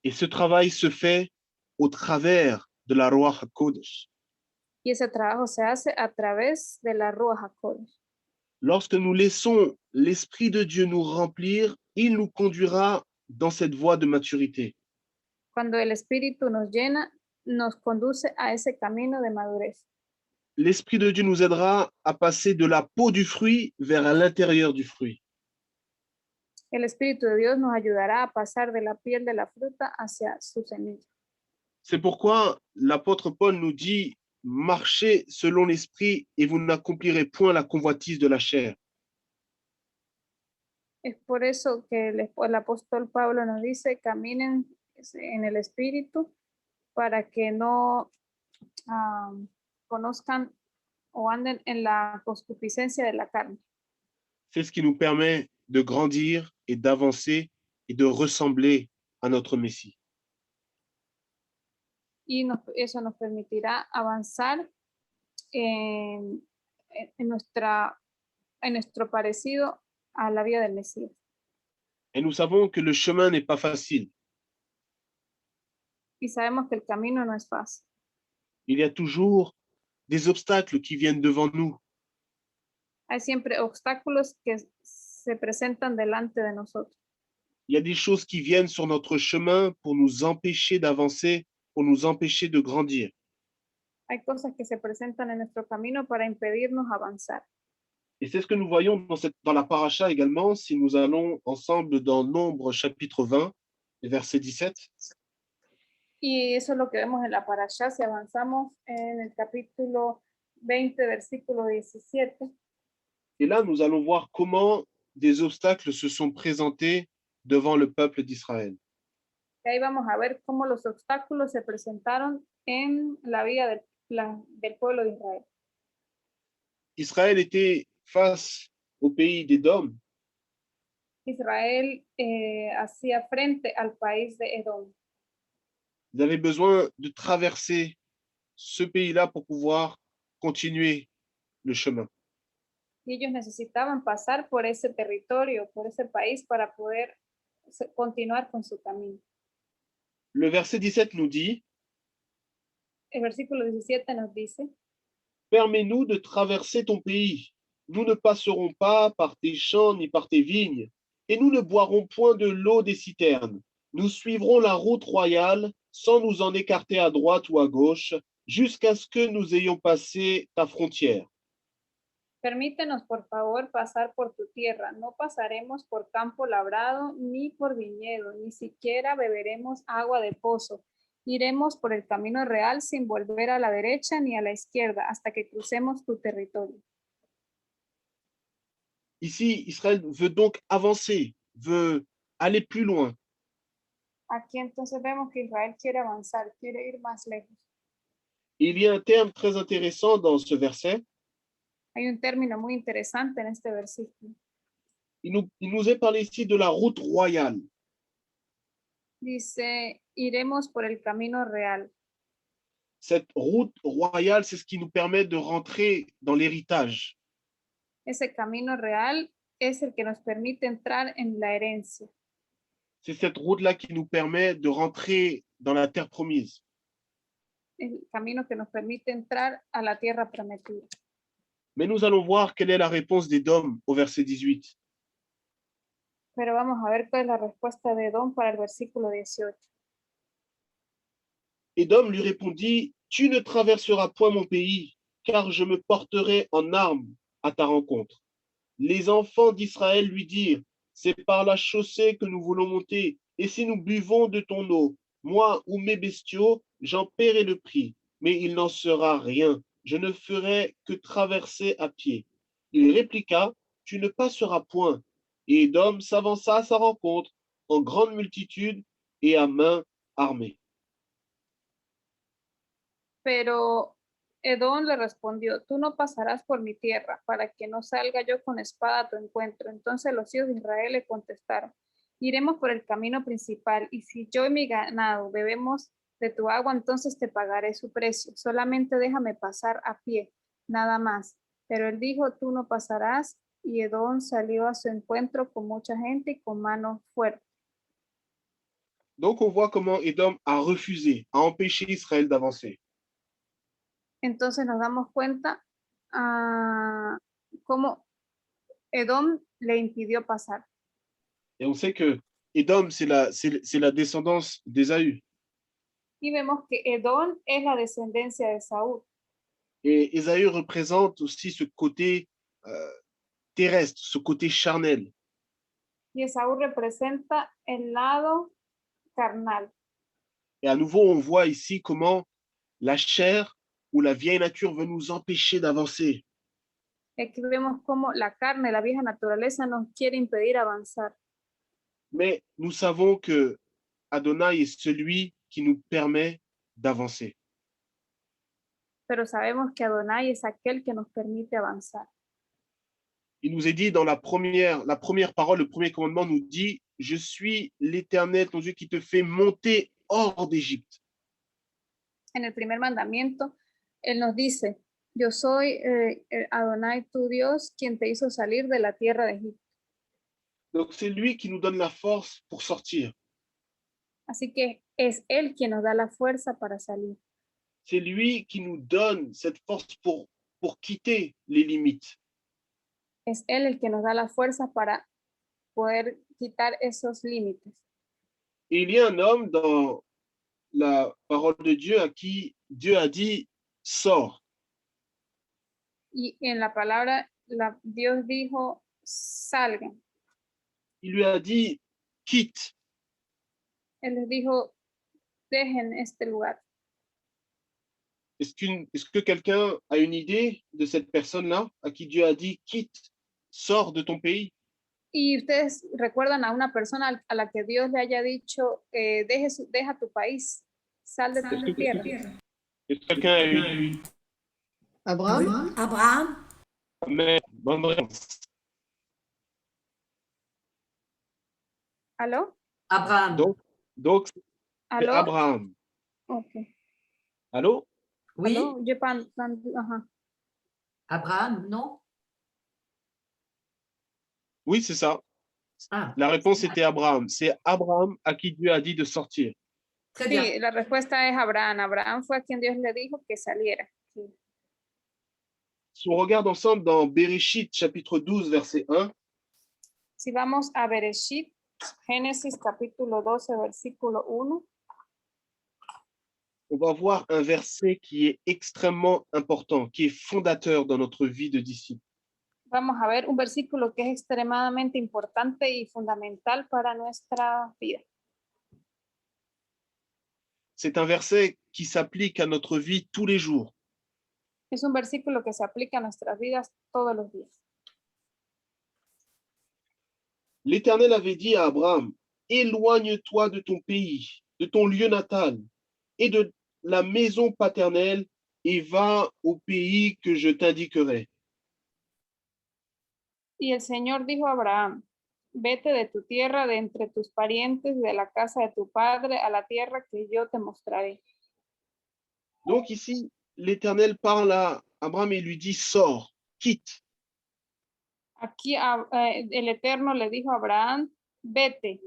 Et ce travail se fait au travers de la Ruach HaKodesh. Y ese trabajo se hace a través de la Ruach HaKodesh. Lorsque nous laissons l'Esprit de Dieu nous remplir, il nous conduira dans cette voie de maturité. Cuando el Espíritu nos llena, nos conduce a ese camino de madurez. L'Esprit de Dieu nous aidera à passer de la peau du fruit vers l'intérieur du fruit. El Espíritu de Dios nos ayudará a pasar de la piel de la fruta hacia su semilla. C'est pourquoi l'apôtre Paul nous dit « Marchez selon l'Esprit et vous n'accomplirez point la convoitise de la chair. Es por eso que el apóstol Pablo nos dice, caminen en el Espíritu para que no conozcan o anden en la concupiscencia de la carne. » C'est ce qui nous permet de grandir et d'avancer et de ressembler à notre Messie. Y eso nos permitirá avanzar en nuestro parecido a la vida del Mesías. Et nous savons que le chemin n'est pas facile. Y sabemos que el camino no es fácil. Il y a toujours des obstacles qui viennent devant nous. Hay siempre obstáculos que se presentan delante de nosotros. Il y a des choses qui viennent sur notre chemin pour nous empêcher d'avancer, pour nous empêcher de grandir. Hay cosas que se presentan en nuestro camino para impedirnos avanzar. Et c'est ce que nous voyons dans la paracha également, si nous allons ensemble dans Nombre chapitre 20, verset 17. Y eso es lo que vemos en la parashá, si avanzamos en el capítulo 20, versículo 17. Et là, nous allons voir comment des obstacles se sont présentés devant le peuple d'Israël. Y ahí vamos a ver cómo los obstáculos se presentaron en la vida del pueblo de Israel. Israël était face au pays d'Édom. Israel hacía frente al país de Edom. Ils avaient besoin de traverser ce pays-là pour pouvoir continuer le chemin. Y ellos necesitaban pasar por ese territorio, por ese país, para poder continuar con su camino. Le verset 17 nous dit, El versículo 17 nos dice, permets-nous de traverser ton pays. Nous ne passerons pas par tes champs ni par tes vignes, et nous ne boirons point de l'eau des citernes. Nous suivrons la route royale sans nous en écarter à droite ou à gauche, jusqu'à ce que nous ayons passé ta frontière. permítenos por favor pasar por tu tierra. No pasaremos por campo labrado ni por viñedo, ni siquiera beberemos agua de pozo. Iremos por el camino real sin volver a la derecha ni a la izquierda hasta que crucemos tu territorio. Ici, Israël veut donc avancer, veut aller plus loin. Aquí entonces vemos que Israel quiere avanzar, quiere ir más lejos. Il y a un terme très intéressant dans ce verset. Hay un término muy interesante en este versículo. Il nous est parlé ici de la route royale. Dice, iremos por el camino real. Cette route royale, c'est ce qui nous permet de rentrer dans l'héritage. Ese camino real es el que nos permite entrar en la herencia. C'est cette route-là qui nous permet de rentrer dans la terre promise. El camino que nos permite entrar a la tierra prometida. Mais nous allons voir quelle est la réponse d'Édom au verset 18. Pero vamos a ver cuál es la respuesta de Edom para el versículo 18. Édom lui répondit, « Tu ne traverseras point mon pays, car je me porterai en armes à ta rencontre. » Les enfants d'Israël lui dirent, « C'est par la chaussée que nous voulons monter, et si nous buvons de ton eau, moi ou mes bestiaux, j'en paierai le prix, mais il n'en sera rien. Je ne ferai que traverser à pied. » Il répliqua, « Tu ne passeras point. » Et Édom s'avança à sa rencontre en grande multitude et à main armée. Pero Edom le respondió, tú no pasarás por mi tierra, para que no salga yo con espada a tu encuentro. Entonces los hijos de Israel le contestaron, iremos por el camino principal, y si yo y mi ganado bebemos de tu agua, entonces te pagaré su precio. Solamente déjame pasar a pie, nada más. Pero él dijo, tú no pasarás, y Edom salió a su encuentro con mucha gente y con mano fuerte. Donc, on voit comment Édom a refusé, a empêché Israël d'avancer. Entonces nos damos cuenta cómo Edom le impidió pasar. Et on sait que Édom, c'est la descendance d'Ésaü. Y vemos que Edom es la descendencia de Saúl. Et Ésaü représente aussi ce côté terrestre, ce côté charnel. Y Esaú representa el lado carnal. Et à nouveau, on voit ici comment la chair ou la vieille nature veut nous empêcher d'avancer. Aquí vemos cómo la carne, la vieja naturaleza, nos quiere impedir avanzar. Mais nous savons que Adonai est celui qui nous permet d'avancer. Pero sabemos que Adonai es aquel que nos permite avanzar. Il nous est dit dans la première parole, le premier commandement nous dit, je suis l'Éternel, ton Dieu, qui te fait monter hors d'Égypte. En el primer mandamiento, Él nos dice, yo soy Adonai, tu Dios, quien te hizo salir de la tierra de Egipto. Donc c'est lui qui nous donne la force pour sortir. Así que es Él quien nos da la fuerza para salir. C'est lui qui nous donne cette force pour quitter les limites. Es Él el que nos da la fuerza para poder quitar esos límites. Et il y a un homme dans la parole de Dieu à qui Dieu a dit, sors. Y en la palabra, Dios dijo, salgan. Il lui a dit, quitte. Él les dijo, dejen este lugar. Est-ce que quelqu'un a une idée de cette personne-là à qui Dieu a dit, quitte, sors de ton pays? Y ustedes recuerdan a una persona a la que Dios le haya dicho, deja tu país, sal de tu tierra. Est-ce que quelqu'un a une Abraham? Abraham, Mais, bonne réponse. ¿Aló? Abraham. Donc c'est ¿Aló? Abraham. Ok. Allô? Oui, ¿Aló? Ajá. Abraham, non? Oui, c'est ça. Ah, La réponse était Abraham. C'est Abraham à qui Dieu a dit de sortir. très bien. Sí, la respuesta es Abraham. Abraham fue a quien Dios le dijo que saliera. Sí. Si on regarde ensemble dans Bereshit, chapitre 12, verset 1, Si vamos a Bereshit, Génesis capítulo 12, versículo 1, on va voir un verset qui est extrêmement important, qui est fondateur dans notre vie de disciple. vamos a ver un versículo que es extremadamente importante y fundamental para nuestra vida. C'est un verset qui s'applique à notre vie tous les jours. Es un versículo que se aplica a nuestras vidas todos los días. L'Éternel avait dit à Abraham, éloigne-toi de ton pays, de ton lieu natal et de la maison paternelle et va au pays que je t'indiquerai. Y el Señor dijo a Abraham, vete de tu tierra, de entre tus parientes, de la casa de tu padre, a la tierra que yo te mostraré. Donc ici, l'Éternel parle à Abraham et lui dit, sors, quitte. Aquí el Eterno le dijo a Abraham, vete.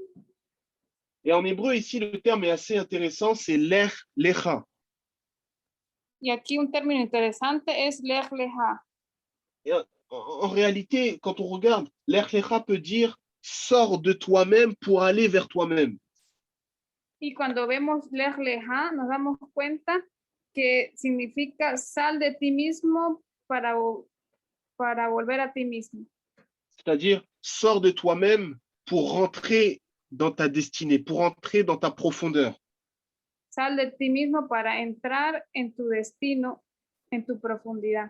Et en hébreu, ici, le terme est assez intéressant, c'est lech lecha. Y aquí un término interesante es lech lecha. Et en réalité, quand on regarde, lech lecha peut dire sors de toi-même pour aller vers toi-même. Y cuando vemos lech lecha, nos damos cuenta que significa sal de ti mismo para volver a ti mismo. C'est-à-dire, sors de toi-même pour rentrer dans ta destinée, pour entrer dans ta profondeur. Sal de ti mismo para entrar en tu destino, en tu profundidad.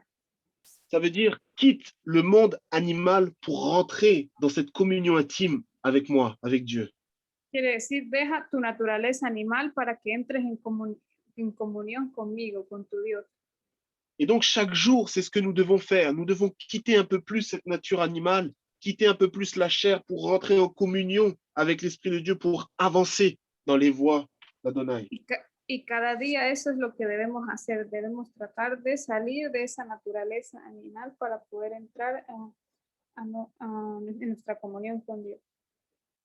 Ça veut dire, quitte le monde animal pour rentrer dans cette communion intime avec moi, avec Dieu. Quiere decir, deja tu naturaleza animal para que entres en comunión conmigo, con tu Dios. Et donc, chaque jour, c'est ce que nous devons faire. Nous devons quitter un peu plus cette nature animale, quitter un peu plus la chair pour rentrer en communion avec l'Esprit de Dieu, pour avancer dans les voies d'Adonai. Y cada día eso es lo que debemos hacer. Debemos tratar de salir de esa naturaleza animal para poder entrar en nuestra comunión con Dios.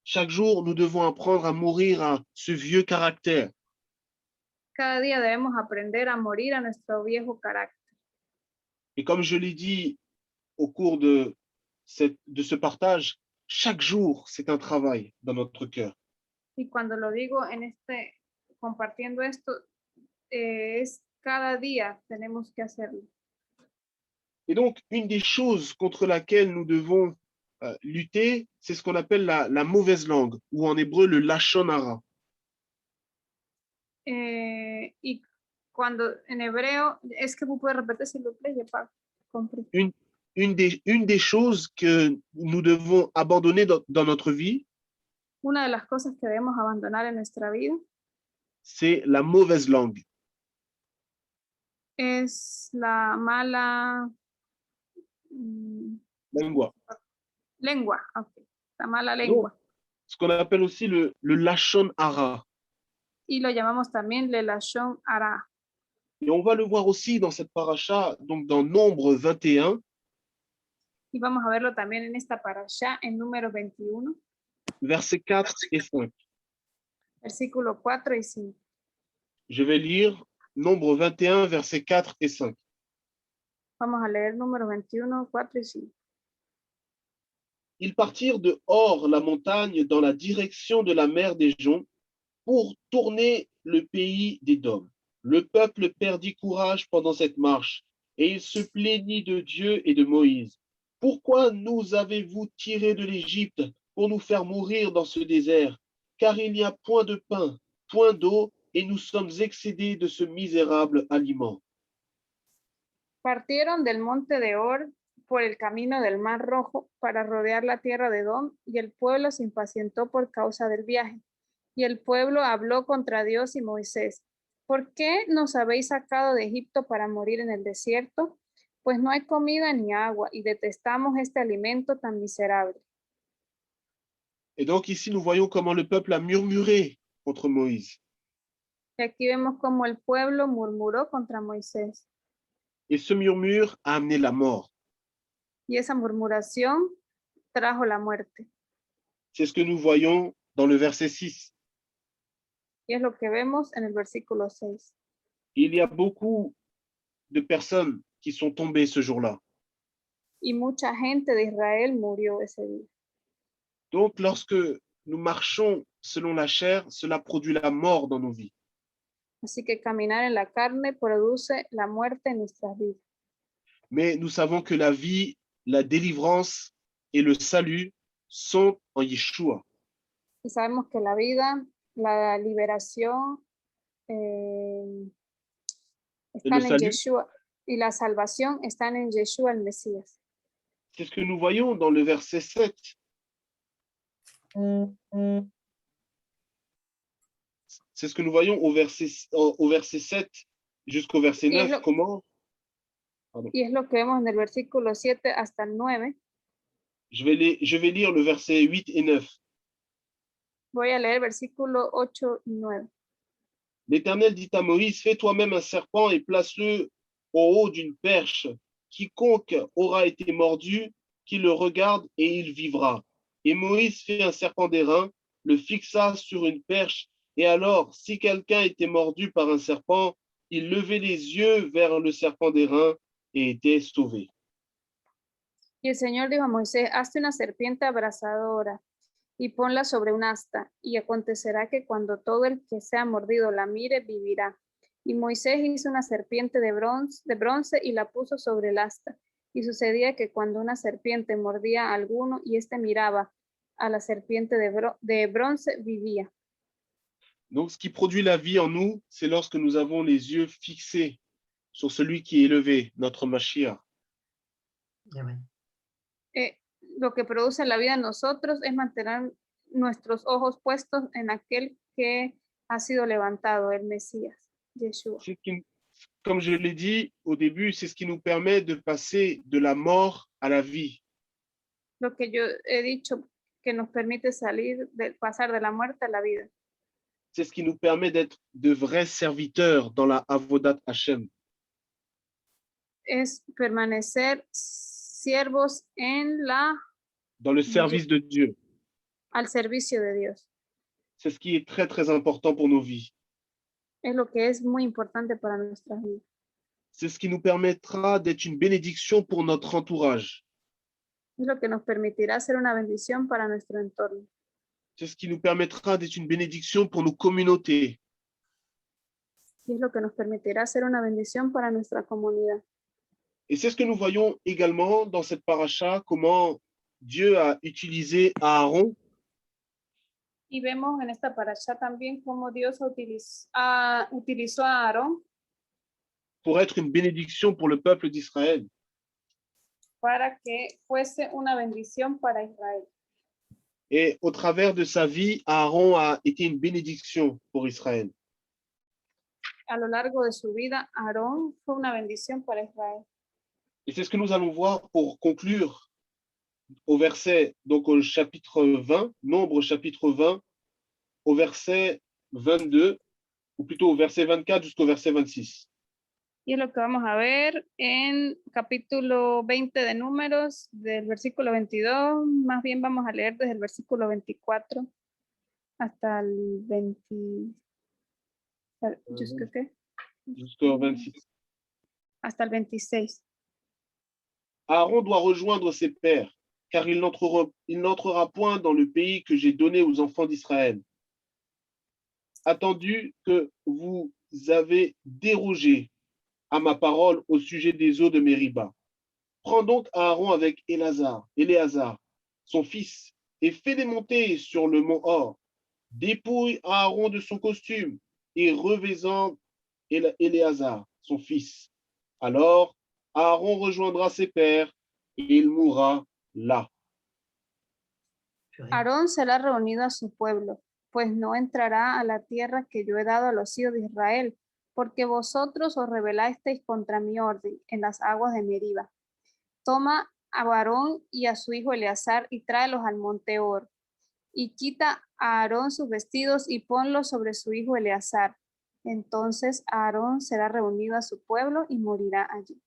Chaque jour, nous devons apprendre à mourir à ce vieux caractère. Cada día debemos aprender a morir a nuestro viejo carácter. Et comme je l'ai dit au cours de ce partage, chaque jour, c'est un travail dans notre cœur. Y cuando lo digo compartiendo esto, es cada día tenemos que hacerlo. Et donc, une des choses contre laquelle nous devons lutter, c'est ce qu'on appelle la mauvaise langue, ou en hébreu le lachon hara. Y cuando en hebreo, es que vous pouvez répéter s'il vous plaît, j'ai pas compris. Une des choses que nous devons abandonner dans notre vie, Una de las cosas que debemos abandonar en nuestra vida c'est la mauvaise langue. es la mala Lengua. lengua. Okay. La mala lengua. Donc, ce qu'on appelle aussi le lachon hara. Y lo llamamos también le lashon hara. Et on va le voir aussi dans cette paracha, donc dans Nombre 21. Y vamos a verlo también en esta parasha, en número 21. Versets 4 et 5. Versículo 4 y 5. Je vais lire Nombre 21, versets 4 et 5. Vamos a leer número 21, 4 y 5. Ils partirent de hors la montagne dans la direction de la mer des Joncs pour tourner le pays d'Édom. Le peuple perdit courage pendant cette marche et il se plaignit de Dieu et de Moïse. Pourquoi nous avez-vous tirés de l'Égypte pour nous faire mourir dans ce désert? Car il n'y a point de pain, point d'eau, et nous sommes excédés de ce misérable aliment. Partieron del monte de Or por el camino del Mar Rojo para rodear la tierra de Edom, y el pueblo se impacientó por causa del viaje. Y el pueblo habló contra Dios y Moisés. ¿Por qué nos habéis sacado de Egipto para morir en el desierto? Pues no hay comida ni agua, y detestamos este alimento tan miserable. Et donc ici, nous voyons comment le peuple a murmuré contre Moïse. Y aquí vemos cómo el pueblo murmuró contra Moisés. Et ce murmure a amené la mort. Y esa murmuración trajo la muerte. C'est ce que nous voyons dans le verset 6. Y es lo que vemos en el versículo 6. Il y a beaucoup de personnes qui sont tombées ce jour-là. Y mucha gente de Israel murió ese día. Donc, lorsque nous marchons selon la chair, cela produit la mort dans nos vies. Así que caminar en la carne produce la muerte en nuestras vidas. Mais nous savons que la vie, la délivrance et le salut sont en Yeshua. Y sabemos que la vida, la liberación están en Yeshua, y la salvación están en Yeshua el Mesías. C'est ce que nous voyons dans le verset 7. C'est ce que nous voyons au verset 7 jusqu'au verset 9. Comment? Pardon. Y es lo que vemos en el versículo 7 hasta el 9. Je vais lire le verset 8 et 9. Voy a leer versículo 8 y 9. L'Éternel dit à Moïse, fais toi-même un serpent et place-le au haut d'une perche. Quiconque aura été mordu, qu'il le regarde et il vivra. Et Moïse fit un serpent d'airain, le fixa sur une perche, et alors, si quelqu'un était mordu par un serpent, il levait les yeux vers le serpent d'airain et était sauvé. Y el Señor dijo a Moisés, hazte una serpiente abrasadora y ponla sobre un asta, y acontecerá que cuando todo el que sea mordido la mire, vivirá. Y Moisés hizo una serpiente de bronce y la puso sobre el asta. Y sucedía que cuando una serpiente mordía a alguno y éste miraba a la serpiente de bronce, vivía. Donc, ce qui produit la vie en nous, c'est lorsque nous avons les yeux fixés sur celui qui est élevé, notre Mashiach. Lo que produce la vida en nosotros es mantener nuestros ojos puestos en aquel que ha sido levantado, el Mesías, Yeshua. comme je l'ai dit au début, c'est ce qui nous permet de passer de la mort à la vie. Lo que yo he dicho que nos permite pasar de la muerte a la vida. C'est ce qui nous permet d'être de vrais serviteurs dans la Avodat Hashem. Es permanecer siervos Dans le service de Dieu. al servicio de Dios. C'est ce qui est très, très important pour nos vies. Es lo que es muy importante para nuestras vidas. C'est ce qui nous permettra d'être une bénédiction pour notre entourage. Es lo que nos permitirá ser una bendición para nuestro entorno. C'est ce qui nous permettra d'être une bénédiction pour nos communautés. Y es lo que nos permitirá ser una bendición para nuestra comunidad. Et c'est ce que nous voyons également dans cette paracha, comment Dieu a utilisé Aaron Y vemos en esta parasha también cómo Dios utilizó a Aarón pour être une bénédiction pour le peuple d'Israël. para que fuese una bendición para Israel. Et au travers de sa vie, Aaron a été une bénédiction pour Israël. A lo largo de su vida, Aarón fue una bendición para Israel. Et c'est ce que nous allons voir pour conclure au verset, donc au chapitre 20, Nombre chapitre 20, au verset 22, ou plutôt au verset 24 jusqu'au verset 26. Y es lo que vamos a ver en capítulo 20 de Números, del versículo 22, más bien vamos a leer desde el versículo 24 hasta el 20. Jusqu'au 26. Hasta el 26. Aaron doit rejoindre ses pères, car il n'entrera point dans le pays que j'ai donné aux enfants d'Israël. Attendu que vous avez dérogé à ma parole au sujet des eaux de Mériba. Prends donc Aaron avec Éléazar, son fils, et fais-les monter sur le mont Hor. Dépouille Aaron de son costume et revêt-en Éléazar, son fils. Alors Aaron rejoindra ses pères et il mourra là. Aarón será reunido a su pueblo, pues no entrará a la tierra que yo he dado a los hijos de Israel, porque vosotros os rebelasteis contra mi orden en las aguas de Meriba. Toma a Aarón y a su hijo Eleazar y tráelos al monte Hor, y quita a Aarón sus vestidos y ponlos sobre su hijo Eleazar. Entonces Aarón será reunido a su pueblo y morirá allí.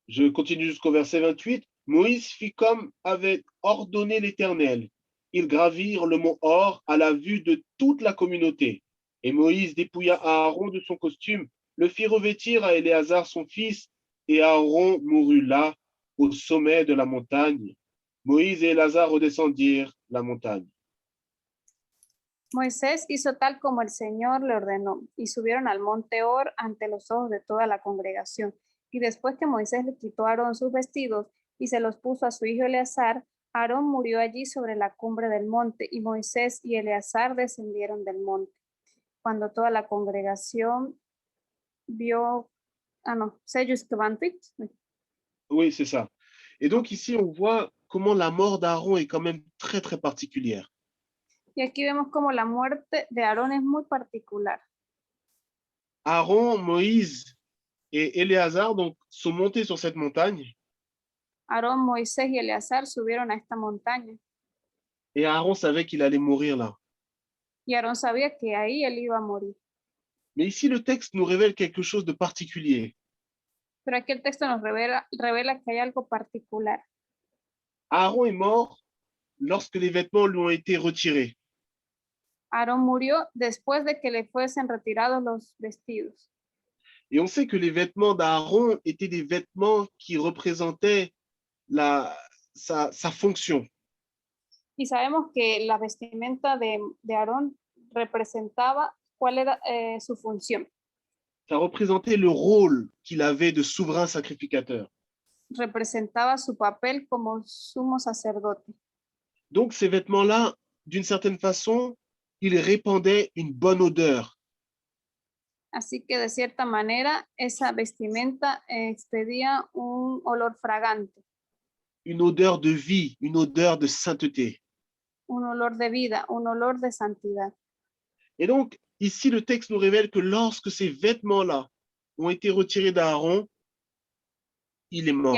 Je continue jusqu'au verset 28. Moïse fit comme avait ordonné l'Éternel. Ils gravirent le mont Hor à la vue de toute la communauté. Et Moïse dépouilla Aaron de son costume, le fit revêtir à Éléazar son fils, et Aaron mourut là, au sommet de la montagne. Moïse et Éléazar redescendirent la montagne. Moisés hizo tal como el Señor le ordenó, y subieron al monte Hor ante los ojos de toda la congregación. Y después que Moisés le quitó a Aarón sus vestidos y se los puso a su hijo Eleazar, Aarón murió allí sobre la cumbre del monte, y Moisés y Eleazar descendieron del monte. Cuando toda la congregación vio... c'est jusque 28. Oui, c'est ça. Et donc ici, on voit comment la mort d'Aaron est quand même très, très particulière. Y aquí vemos como la muerte de Aarón es muy particular. Aaron, Moïse et Éléazar donc, sont montés sur cette montagne. Aarón, Moisés y Eleazar subieron a esta montaña. Et Aaron savait qu'il allait mourir là. Y Aarón sabía que ahí él iba a morir. Mais ici, le texte nous révèle quelque chose de particulier. Pero aquí el texto nos revela que hay algo particular. Aaron est mort lorsque les vêtements lui ont été retirés. Aarón murió después de que le fuesen retirados los vestidos. Et on sait que les vêtements d'Aaron étaient des vêtements qui représentaient sa fonction. Y sabemos que la vestimenta de Aarón representaba cuál era su función. Ça représentait le rôle qu'il avait de souverain sacrificateur. Representaba su papel como sumo sacerdote. Donc ces vêtements-là, d'une certaine façon, ils répandaient une bonne odeur. Así que de cierta manera esa vestimenta expedía un olor fragante. Une odeur de vie, une odeur de sainteté. Un olor de vida, un olor de santidad. Et donc, ici, le texte nous révèle que lorsque ces vêtements-là ont été retirées d'Aaron, il est mort.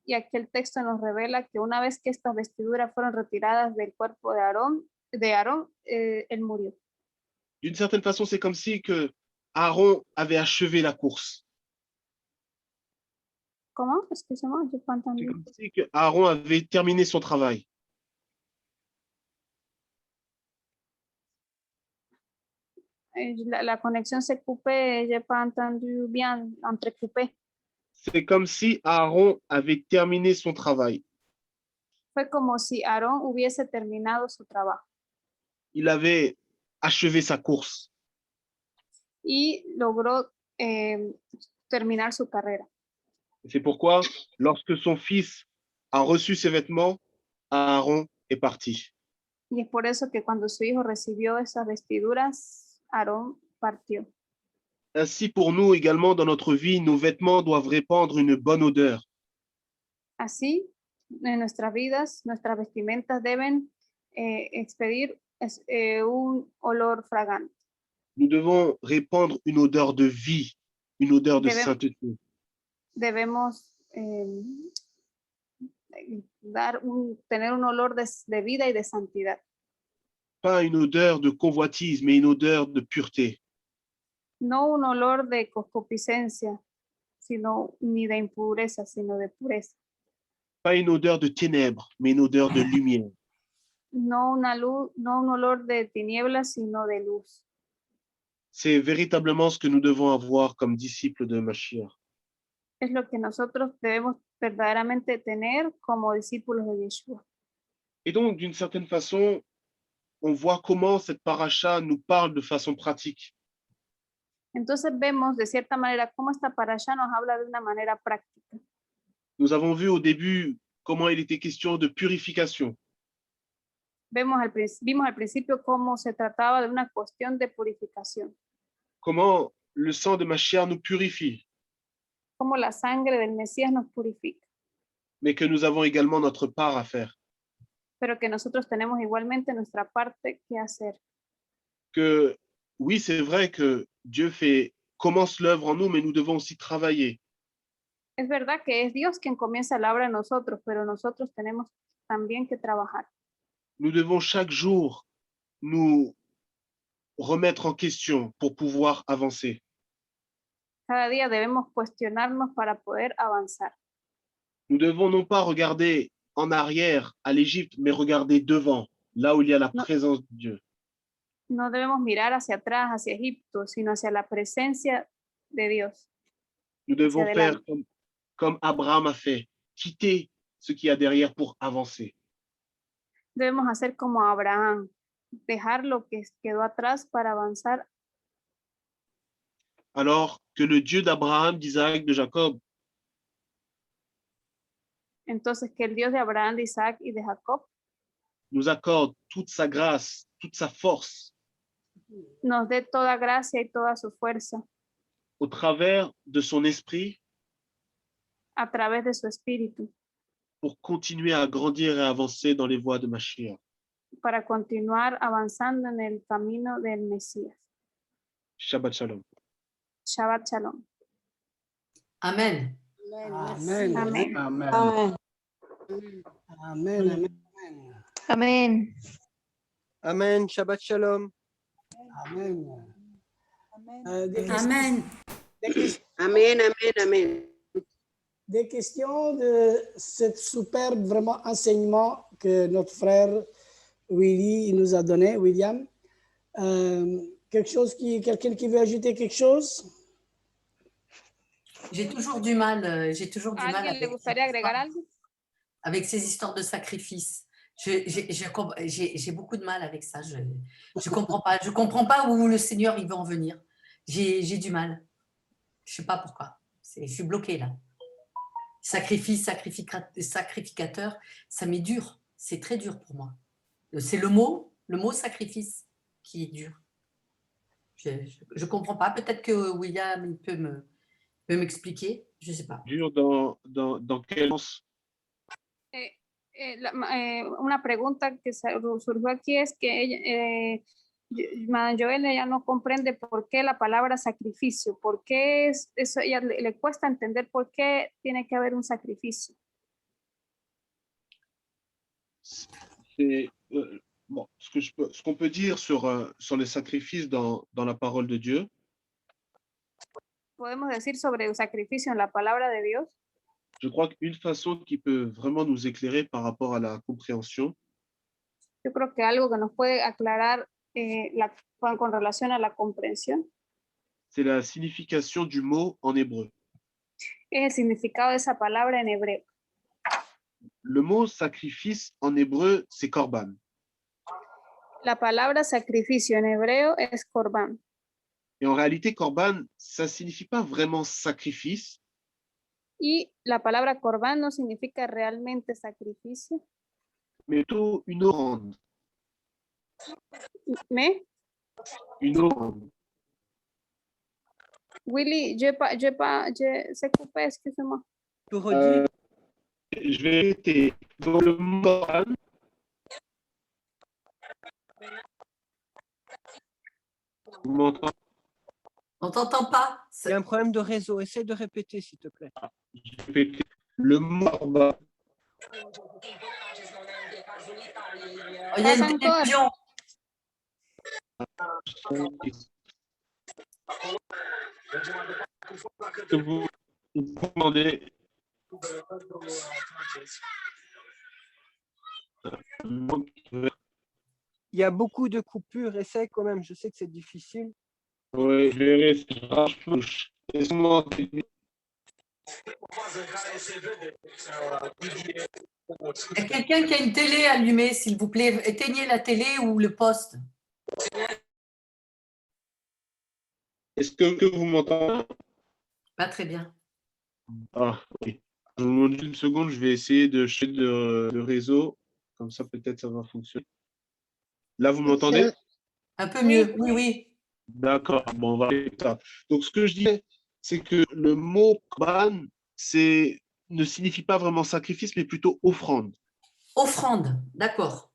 Y aquí el texto nos revela que una vez que estas vestiduras fueron retiradas del cuerpo de Aarón, él murió. D'une certaine façon, c'est comme si que Aaron avait achevé la course. ¿Cómo? Excusez-moi, j'ai pas C'est entendu. comme si que Aaron avait terminé son travail. La conexión se coupé, j'ai pas entendu bien, entrecoupé. C'est comme si Aaron avait terminé son travail. Fue como si Aarón hubiese terminado su trabajo Il avait achevé sa course. y logró terminar su carrera. C'est pourquoi, lorsque son fils a reçu ses vêtements, Aaron est parti. Y es por eso que cuando su hijo recibió esas vestiduras, Aarón partió. Ainsi, pour nous également, dans notre vie, nos vêtements doivent répandre une bonne odeur. Así, en nuestras vidas, nuestras vestimentas deben expedir un olor fragante. Nous devons répandre une odeur de vie, une odeur de sainteté. Debemos tener un olor de vida y de santidad. Pas une odeur de convoitise, mais une odeur de pureté. No un olor de concupiscencia, ni de impureza, sino de pureza. Pas une odeur de ténèbres, mais une odeur de lumière. No un olor de tinieblas, sino de luz. C'est véritablement ce que nous devons avoir comme disciples de Mashiach. Es lo que nosotros debemos verdaderamente tener como discípulos de Yeshua. Et donc, d'une certaine façon, on voit comment cette paracha nous parle de façon pratique. Entonces vemos de cierta manera cómo esta parasha nos habla de una manera práctica. Nous avons vu au début comment il était question de purification. Vimos al principio cómo se trataba de una cuestión de purificación. Comment le sang de Mashiach nous purifie. Cómo la sangre del Mesías nos purifica. Mais que nous avons également notre part à faire. Pero que nosotros tenemos igualmente nuestra parte que hacer. Que oui, c'est vrai que Dieu commence l'œuvre en nous, mais nous devons aussi travailler. Es verdad que es Dios quien comienza la obra en nosotros, pero nosotros tenemos también que trabajar. Nous devons chaque jour nous remettre en question pour pouvoir avancer. Cada día debemos cuestionarnos para poder avanzar. Nous devons non pas regarder en arrière à l'Égypte, mais regarder devant, là où il y a la présence de Dieu. No debemos mirar hacia atrás, hacia Egipto, sino hacia la presencia de Dios. Nous devons faire comme Abraham a fait, quitter ce qu'il y a derrière pour avancer. Debemos hacer como Abraham, dejar lo que quedó atrás para avanzar. Alors que le Dieu d'Abraham, d'Isaac, de Jacob, entonces que el Dios de Abraham, de Isaac y de Jacob nous accorde toute sa grâce, toute sa force, nos dé toda gracia y toda su fuerza au travers de son esprit, a través de su espíritu, pour continuer à grandir et avancer dans les voies de Mashiach. para continuar avanzando en el camino del Mesías. Shabbat Shalom. Shabbat Shalom. Amen. Amén. Amén. Amén. Amén. Amén. Amén. Amén. Amen. Shabbat Shalom. Amén. Amen. Amén, amén, amén. Des questions de ce superbe vraiment enseignement que notre frère Willy nous a donné, William. Quelqu'un qui veut ajouter quelque chose? J'ai toujours du mal ¿Alguien le gustaría agregar algo? avec ces histoires de sacrifice. J'ai beaucoup de mal avec ça. Je comprends pas où le Seigneur il veut en venir. J'ai du mal. Je sais pas pourquoi. Je suis bloquée là. Sacrifice, sacrificateur, ça m'est dur. C'est très dur pour moi. C'est le mot sacrifice qui est dur. Je comprends pas. Peut-être que William il peut m'expliquer. Je sais pas. Dur dans quel sens? Una pregunta que surgió aquí es que Madame Joel ella no comprende por qué la palabra sacrificio, por qué eso ella le cuesta entender por qué tiene que haber un sacrificio. Bon, ce qu'on peut dire sur les sacrifices dans la parole de Dieu, Podemos decir sobre el sacrificio en la palabra de Dios. je crois qu'une façon qui peut vraiment nous éclairer par rapport à la compréhension, Yo creo que algo que nos puede aclarar con relación a la comprensión c'est la signification du mot en hébreu. es el significado de esa palabra en hebreo. Le mot sacrifice en hébreu, c'est korban. La palabra sacrificio en hebreo es korban. Et en réalité, korban, ça signifie pas vraiment sacrifice, Y la palabra korban no significa realmente sacrificio. mais plutôt une offrande. ¿Me? Une offrande. Willy, c'est coupé, excusez-moi. Tu redis, Je vais répéter. Dans le mot korban, vous m'entendez? On t'entend pas. il y a un problème de réseau. Essaie de répéter, s'il te plaît. Je vais répéter. Le mot korban, Il y a une Pas encore. télévision. que vous demandez. Il y a beaucoup de coupures. Essaie quand même. Je sais que c'est difficile. Oui, je vais rester. Laisse-moi. Il y a quelqu'un qui a une télé allumée, s'il vous plaît. Éteignez la télé ou le poste. Est-ce que vous m'entendez? Pas très bien. Ah, oui. Je vous demande une seconde, je vais essayer de changer de réseau. Comme ça, peut-être ça va fonctionner. Là, vous m'entendez? Un peu mieux. Oui, oui. D'accord, bon, on va faire ça. Donc, ce que je disais, c'est que le mot korban, ne signifie pas vraiment sacrifice, mais plutôt offrande. Offrande, d'accord.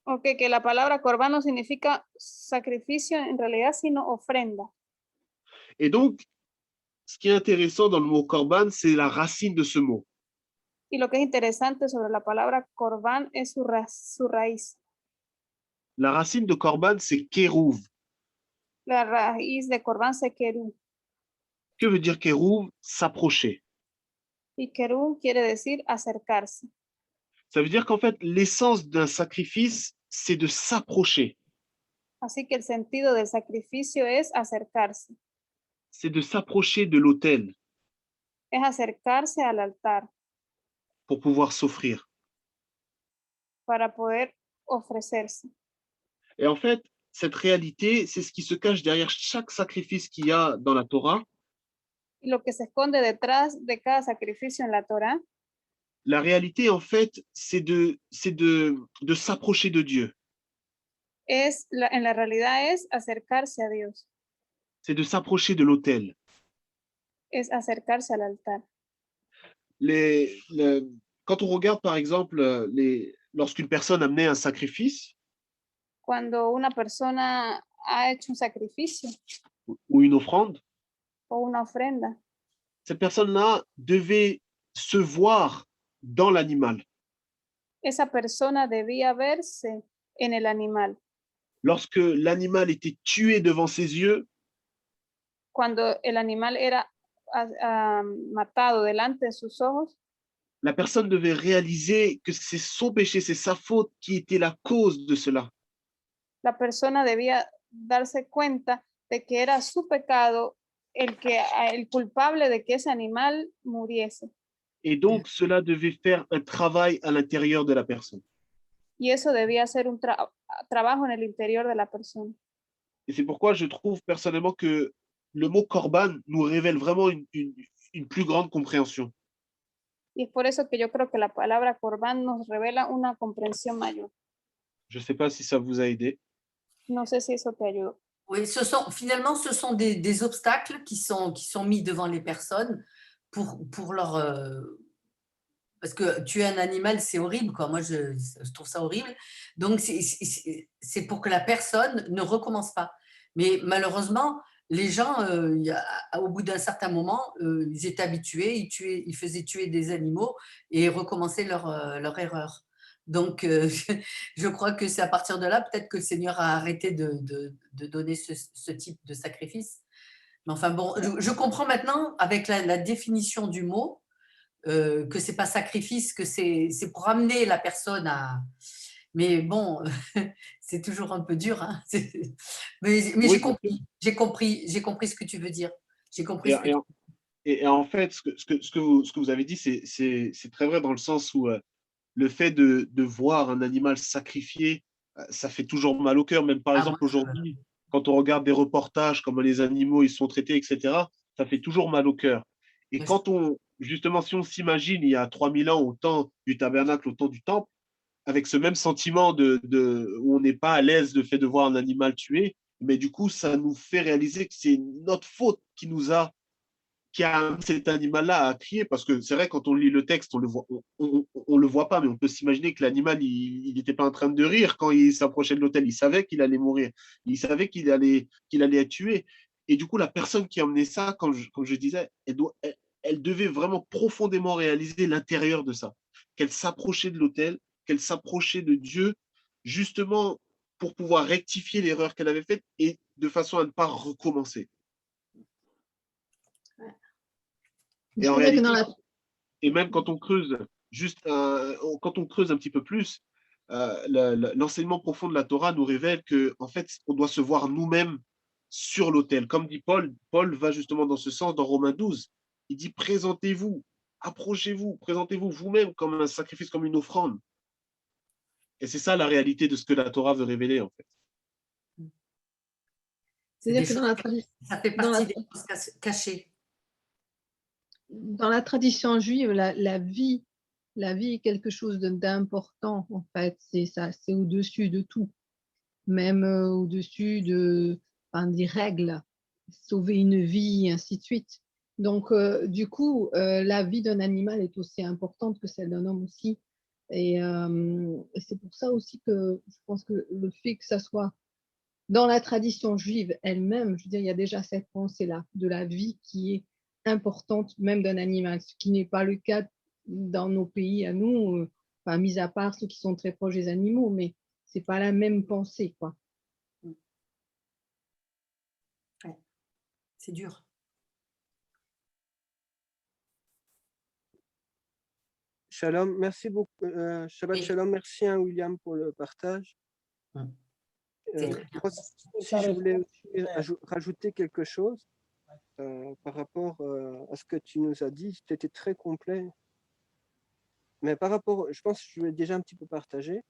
Ok, que la palabra korban no significa sacrificio en realidad, sino ofrenda. Et donc, ce qui est intéressant dans le mot korban, c'est la racine de ce mot. Y lo que es interesante sobre la palabra korban es su raíz. La racine de korban, c'est kérouv. La raíz de korban c'est kerú. Que veut dire kérouv? S'approcher. Y kerú quiere decir acercarse. Ça veut dire qu'en fait, l'essence d'un sacrifice, c'est de s'approcher. Así que el sentido del sacrificio es acercarse. C'est de s'approcher de l'autel Es acercarse al altar pour pouvoir s'offrir. para poder ofrecerse. Et en fait, cette réalité, c'est ce qui se cache derrière chaque sacrifice qu'il y a dans la Torah. Y lo que se esconde detrás de cada sacrificio en la Torah La réalité, en fait, c'est de s'approcher de Dieu. en la realidad es acercarse a Dios, C'est de s'approcher de l'autel. es acercarse al altar. Quand on regarde, par exemple, lorsqu'une personne amenait un sacrifice Cuando una persona ha hecho un sacrificio ou une offrande, o una ofrenda, cette personne-là devait se voir dans l'animal. esa persona debía verse en el animal. Lorsque l'animal était tué devant ses yeux, Cuando el animal era matado delante de sus ojos, la personne devait réaliser que c'est son péché, c'est sa faute qui était la cause de cela. la persona debía darse cuenta de que era su pecado el culpable de que ese animal muriese. Et donc, cela devait faire un travail à l'intérieur de la personne. Y eso debía ser un trabajo en el interior de la persona. Et c'est pourquoi je trouve personnellement que le mot korban nous révèle vraiment une plus grande compréhension. Y es por eso que yo creo que la palabra korban nos revela una comprensión mayor. Je ne sais pas si ça vous a aidé. No sé si eso te ayudó. Oui, finalement, ce sont des obstacles qui sont mis devant les personnes pour leur parce que tuer un animal, c'est horrible, quoi. Moi, je trouve ça horrible. Donc, c'est pour que la personne ne recommence pas. Mais malheureusement, les gens, au bout d'un certain moment, ils étaient habitués, ils faisaient tuer des animaux et recommençaient leur erreur. Donc, je crois que c'est à partir de là, peut-être que le Seigneur a arrêté de donner ce type de sacrifice. Mais enfin bon, je comprends maintenant, avec la définition du mot, que c'est pas sacrifice, que c'est pour amener la personne à… Mais bon, c'est toujours un peu dur. Hein. Mais Oui, j'ai compris ce que tu veux dire. J'ai compris et, ce que tu… et en fait, ce que vous avez dit, c'est très vrai dans le sens où le fait de voir un animal sacrifié, ça fait toujours mal au cœur. Même par Ah, moi, exemple aujourd'hui, quand on regarde des reportages, comment les animaux ils sont traités, etc., ça fait toujours mal au cœur. Et quand justement, si on s'imagine il y a 3000 ans, au temps du tabernacle, au temps du temple, avec ce même sentiment où on n'est pas à l'aise le fait de voir un animal tué, mais du coup, ça nous fait réaliser que c'est notre faute qui a amené cet animal-là à crier, parce que c'est vrai, quand on lit le texte, on le voit pas, mais on peut s'imaginer que l'animal, il n'était pas en train de rire quand il s'approchait de l'autel. Il savait qu'il allait mourir. Il savait qu'il allait être tué. Et du coup, la personne qui a amené ça, comme je disais, elle devait vraiment profondément réaliser l'intérieur de ça. Qu'elle s'approchait de l'autel, qu'elle s'approchait de Dieu, justement pour pouvoir rectifier l'erreur qu'elle avait faite et de façon à ne pas recommencer. Et en réalité, et même quand on creuse, quand on creuse un petit peu plus, l'enseignement profond de la Torah nous révèle que, en fait, on doit se voir nous-mêmes sur l'autel. Comme dit Paul, Paul va justement dans ce sens dans Romains 12. Il dit présentez-vous, approchez-vous, présentez-vous vous-même comme un sacrifice, comme une offrande. Et c'est ça la réalité de ce que la Torah veut révéler, en fait. C'est-à-dire que ça fait partie des choses cachées. Dans la tradition juive, la vie est quelque chose d'important, en fait. C'est ça, c'est au-dessus de tout, même au-dessus des règles, sauver une vie, ainsi de suite. Donc, du coup, la vie d'un animal est aussi importante que celle d'un homme aussi. Et c'est pour ça aussi que je pense que le fait que ça soit dans la tradition juive elle-même, je veux dire, il y a déjà cette pensée-là de la vie qui est importante même d'un animal, ce qui n'est pas le cas dans nos pays à nous, enfin, mis à part ceux qui sont très proches des animaux, mais c'est pas la même pensée, quoi. Ouais. C'est dur. Shalom, merci beaucoup. Shabbat Shalom, merci à William pour le partage. Moi, si je voulais aussi rajouter quelque chose par rapport à ce que tu nous as dit, c'était très complet. Mais par rapport, je pense que je l'ai déjà un petit peu partagé,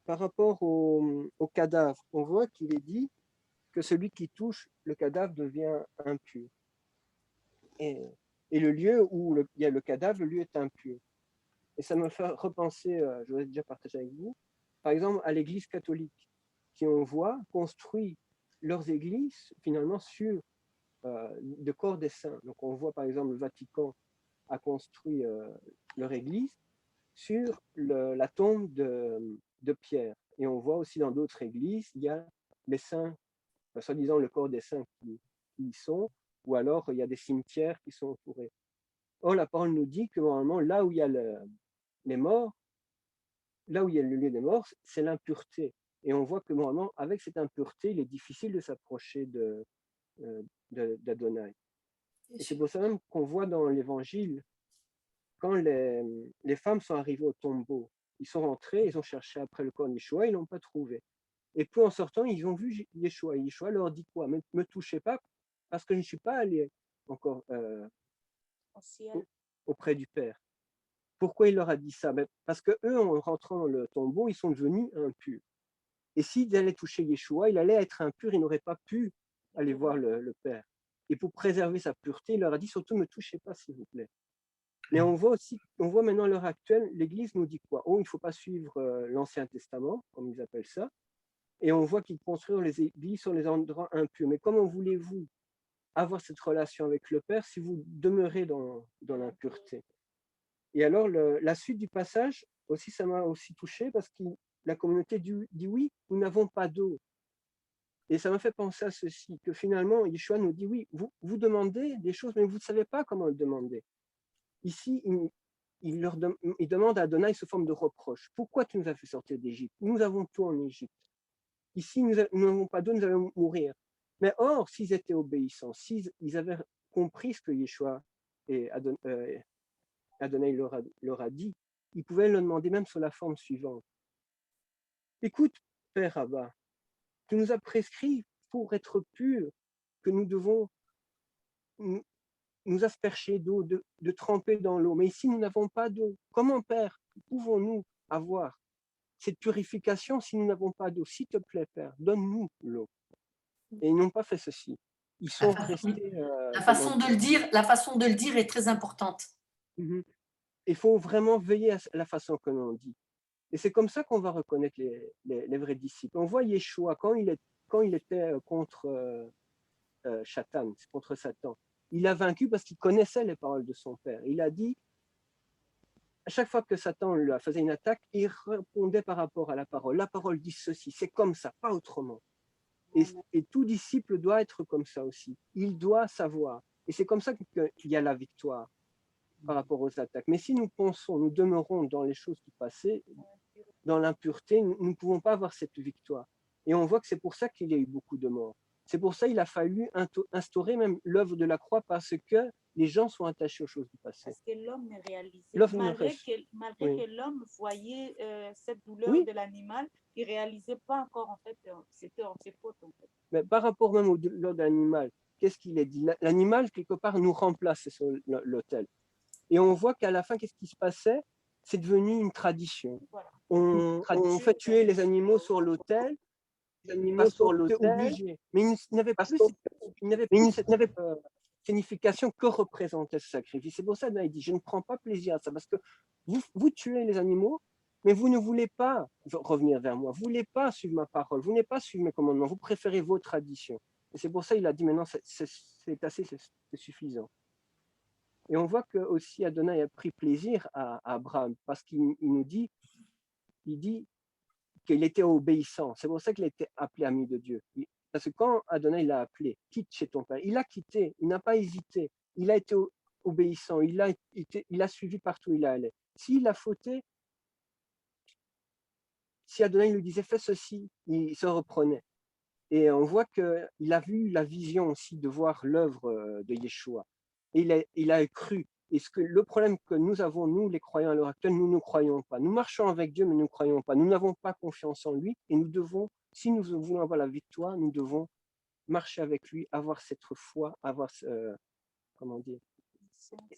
par rapport au cadavre, on voit qu'il est dit que celui qui touche le cadavre devient impur. Et le lieu où il y a le cadavre, le lieu est impur. Et ça me fait repenser, je l'ai déjà partagé avec vous, par exemple à l'Église catholique, qui on voit construit leurs églises finalement sur de corps des saints. Donc on voit par exemple le Vatican a construit leur église sur la tombe de Pierre. Et on voit aussi dans d'autres églises, il y a les saints, soi-disant le corps des saints qui y sont, ou alors il y a des cimetières qui sont entourés. Or, la parole nous dit que normalement, là où il y a les morts, là où il y a le lieu des morts, c'est l'impureté. Et on voit que normalement, avec cette impureté, il est difficile de s'approcher d'Adonai. Et c'est pour ça même qu'on voit dans l'Évangile, quand les femmes sont arrivées au tombeau, ils sont rentrés, ils ont cherché après le corps de Yeshua, ils ne l'ont pas trouvé. Et puis en sortant, ils ont vu Yeshua. Yeshua leur dit quoi? Ne me touchez pas, parce que je ne suis pas allé encore auprès du Père. Pourquoi il leur a dit ça? Parce qu'eux, en rentrant dans le tombeau, ils sont devenus impurs. Et s'ils allaient toucher Yeshua, il allait être impur, il n'aurait pas pu aller voir le Père. Et pour préserver sa pureté, il leur a dit surtout ne me touchez pas, s'il vous plaît. Mais on voit maintenant à l'heure actuelle, l'Église nous dit quoi? Oh, il ne faut pas suivre l'Ancien Testament, comme ils appellent ça. Et on voit qu'ils construisent les églises sur les endroits impurs. Mais comment voulez-vous avoir cette relation avec le Père si vous demeurez dans l'impureté? Et alors, la suite du passage, aussi, ça m'a aussi touché parce que la communauté dit oui, nous n'avons pas d'eau. Et ça m'a fait penser à ceci, que finalement, Yeshua nous dit oui, vous demandez des choses, mais vous ne savez pas comment le demander. Ici, il demande à Adonai sous forme de reproche. Pourquoi tu nous as fait sortir d'Égypte? Nous avons tout en Égypte. Ici, nous n'avons pas d'eau, nous allons mourir. Mais or, s'ils étaient obéissants, s'ils avaient compris ce que Yeshua et Adonai leur a dit, ils pouvaient le demander même sous la forme suivante. Écoute, Père Abba, tu nous as prescrit pour être purs que nous devons nous asperger d'eau, de tremper dans l'eau. Mais ici, nous n'avons pas d'eau. Comment, Père, pouvons-nous avoir cette purification si nous n'avons pas d'eau? S'il te plaît, Père, donne-nous l'eau. Et ils n'ont pas fait ceci. Ils sont restés... La façon de le dire est très importante. Il faut vraiment veiller à la façon que l'on dit. Et c'est comme ça qu'on va reconnaître les vrais disciples. On voit Yeshua, quand il était contre contre Satan, il a vaincu parce qu'il connaissait les paroles de son Père. Il a dit, à chaque fois que Satan lui faisait une attaque, il répondait par rapport à la parole. La parole dit ceci, c'est comme ça, pas autrement. Et tout disciple doit être comme ça aussi. Il doit savoir. Et c'est comme ça qu'il y a la victoire par rapport aux attaques. Mais si nous pensons, nous demeurons dans les choses du passé, dans l'impureté, nous ne pouvons pas avoir cette victoire. Et on voit que c'est pour ça qu'il y a eu beaucoup de morts. C'est pour ça qu'il a fallu instaurer même l'œuvre de la croix, parce que les gens sont attachés aux choses du passé. Parce que l'homme ne réalisait, malgré que l'homme voyait cette douleur de l'animal, il ne réalisait pas encore, en fait, c'était en ses fautes. En fait. Mais par rapport même au douleur de l'animal, qu'est-ce qu'il est dit? L'animal, quelque part, nous remplace sur l'autel. Et on voit qu'à la fin, qu'est-ce qui se passait? C'est devenu une tradition. Voilà. On fait tuer les animaux sur l'autel, obligé. Mais il n'avait pas cette signification que représentait ce sacrifice. C'est pour ça qu'il dit, je ne prends pas plaisir à ça, parce que vous tuez les animaux, mais vous ne voulez pas revenir vers moi, vous ne voulez pas suivre ma parole, vous ne voulez pas suivre mes commandements, vous préférez vos traditions. Et c'est pour ça qu'il a dit, maintenant, c'est assez, c'est suffisant. Et on voit que aussi Adonai a pris plaisir à Abraham, parce qu'il nous dit, qu'il était obéissant. C'est pour ça qu'il a été appelé ami de Dieu. Parce que quand Adonai l'a appelé, quitte chez ton père, il a quitté, il n'a pas hésité, il a été obéissant, il a suivi partout où il allait. S'il a fauté, si Adonai lui disait fais ceci, il se reprenait. Et on voit qu'il a vu la vision aussi de voir l'œuvre de Yeshua. Et il a cru. Et le problème que nous avons, nous les croyants à l'heure actuelle, nous ne croyons pas. Nous marchons avec Dieu, mais nous ne croyons pas. Nous n'avons pas confiance en lui. Et nous devons, si nous voulons avoir la victoire, nous devons marcher avec lui, avoir cette foi, avoir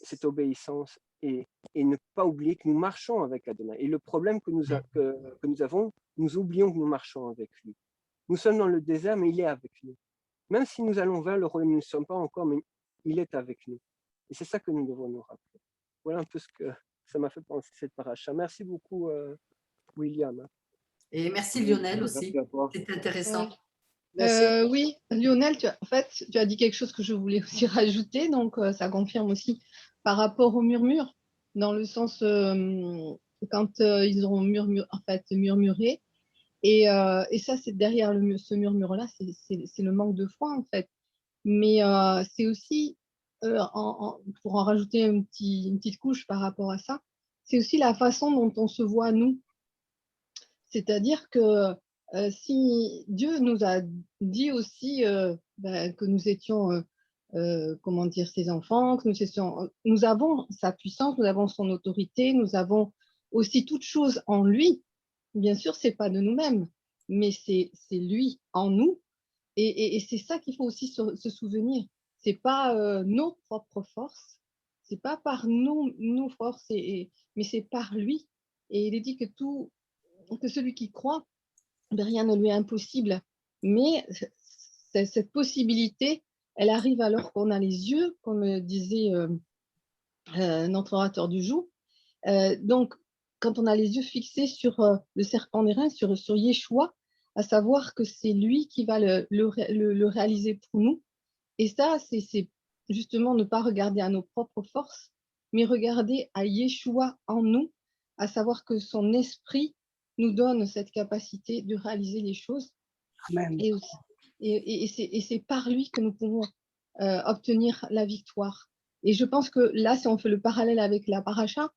cette obéissance et ne pas oublier que nous marchons avec Adonai. Et le problème que nous avons, nous oublions que nous marchons avec lui. Nous sommes dans le désert, mais il est avec nous. Même si nous allons vers le royaume, nous ne sommes pas encore, mais il est avec nous. Et c'est ça que nous devons nous rappeler. Voilà un peu ce que ça m'a fait penser cette paracha. Merci beaucoup, William. Et merci Lionel aussi. C'est intéressant. Oui, Lionel, tu as dit quelque chose que je voulais aussi rajouter, donc ça confirme aussi par rapport au murmure, dans le sens quand ils auront murmuré. Et ça, c'est derrière ce murmure-là, c'est le manque de foi en fait. Mais c'est aussi, pour en rajouter une petite couche par rapport à ça, c'est aussi la façon dont on se voit nous. C'est-à-dire que si Dieu nous a dit aussi que nous étions, ses enfants, que nous avons sa puissance, nous avons son autorité, nous avons aussi toutes choses en lui. Bien sûr, c'est pas de nous-mêmes, mais c'est lui en nous. Et c'est ça qu'il faut aussi se souvenir. C'est pas nos propres forces, c'est pas par nos forces, mais c'est par lui. Et il est dit que celui qui croit, rien ne lui est impossible. Mais cette possibilité, elle arrive alors qu'on a les yeux, comme disait notre orateur du jour. Donc, quand on a les yeux fixés sur le serpent d'airain, sur Yeshua, à savoir que c'est lui qui va le réaliser pour nous. Et ça, c'est justement ne pas regarder à nos propres forces, mais regarder à Yeshua en nous, à savoir que son esprit nous donne cette capacité de réaliser les choses. Amen. Et c'est par lui que nous pouvons obtenir la victoire. Et je pense que là, si on fait le parallèle avec la paracha,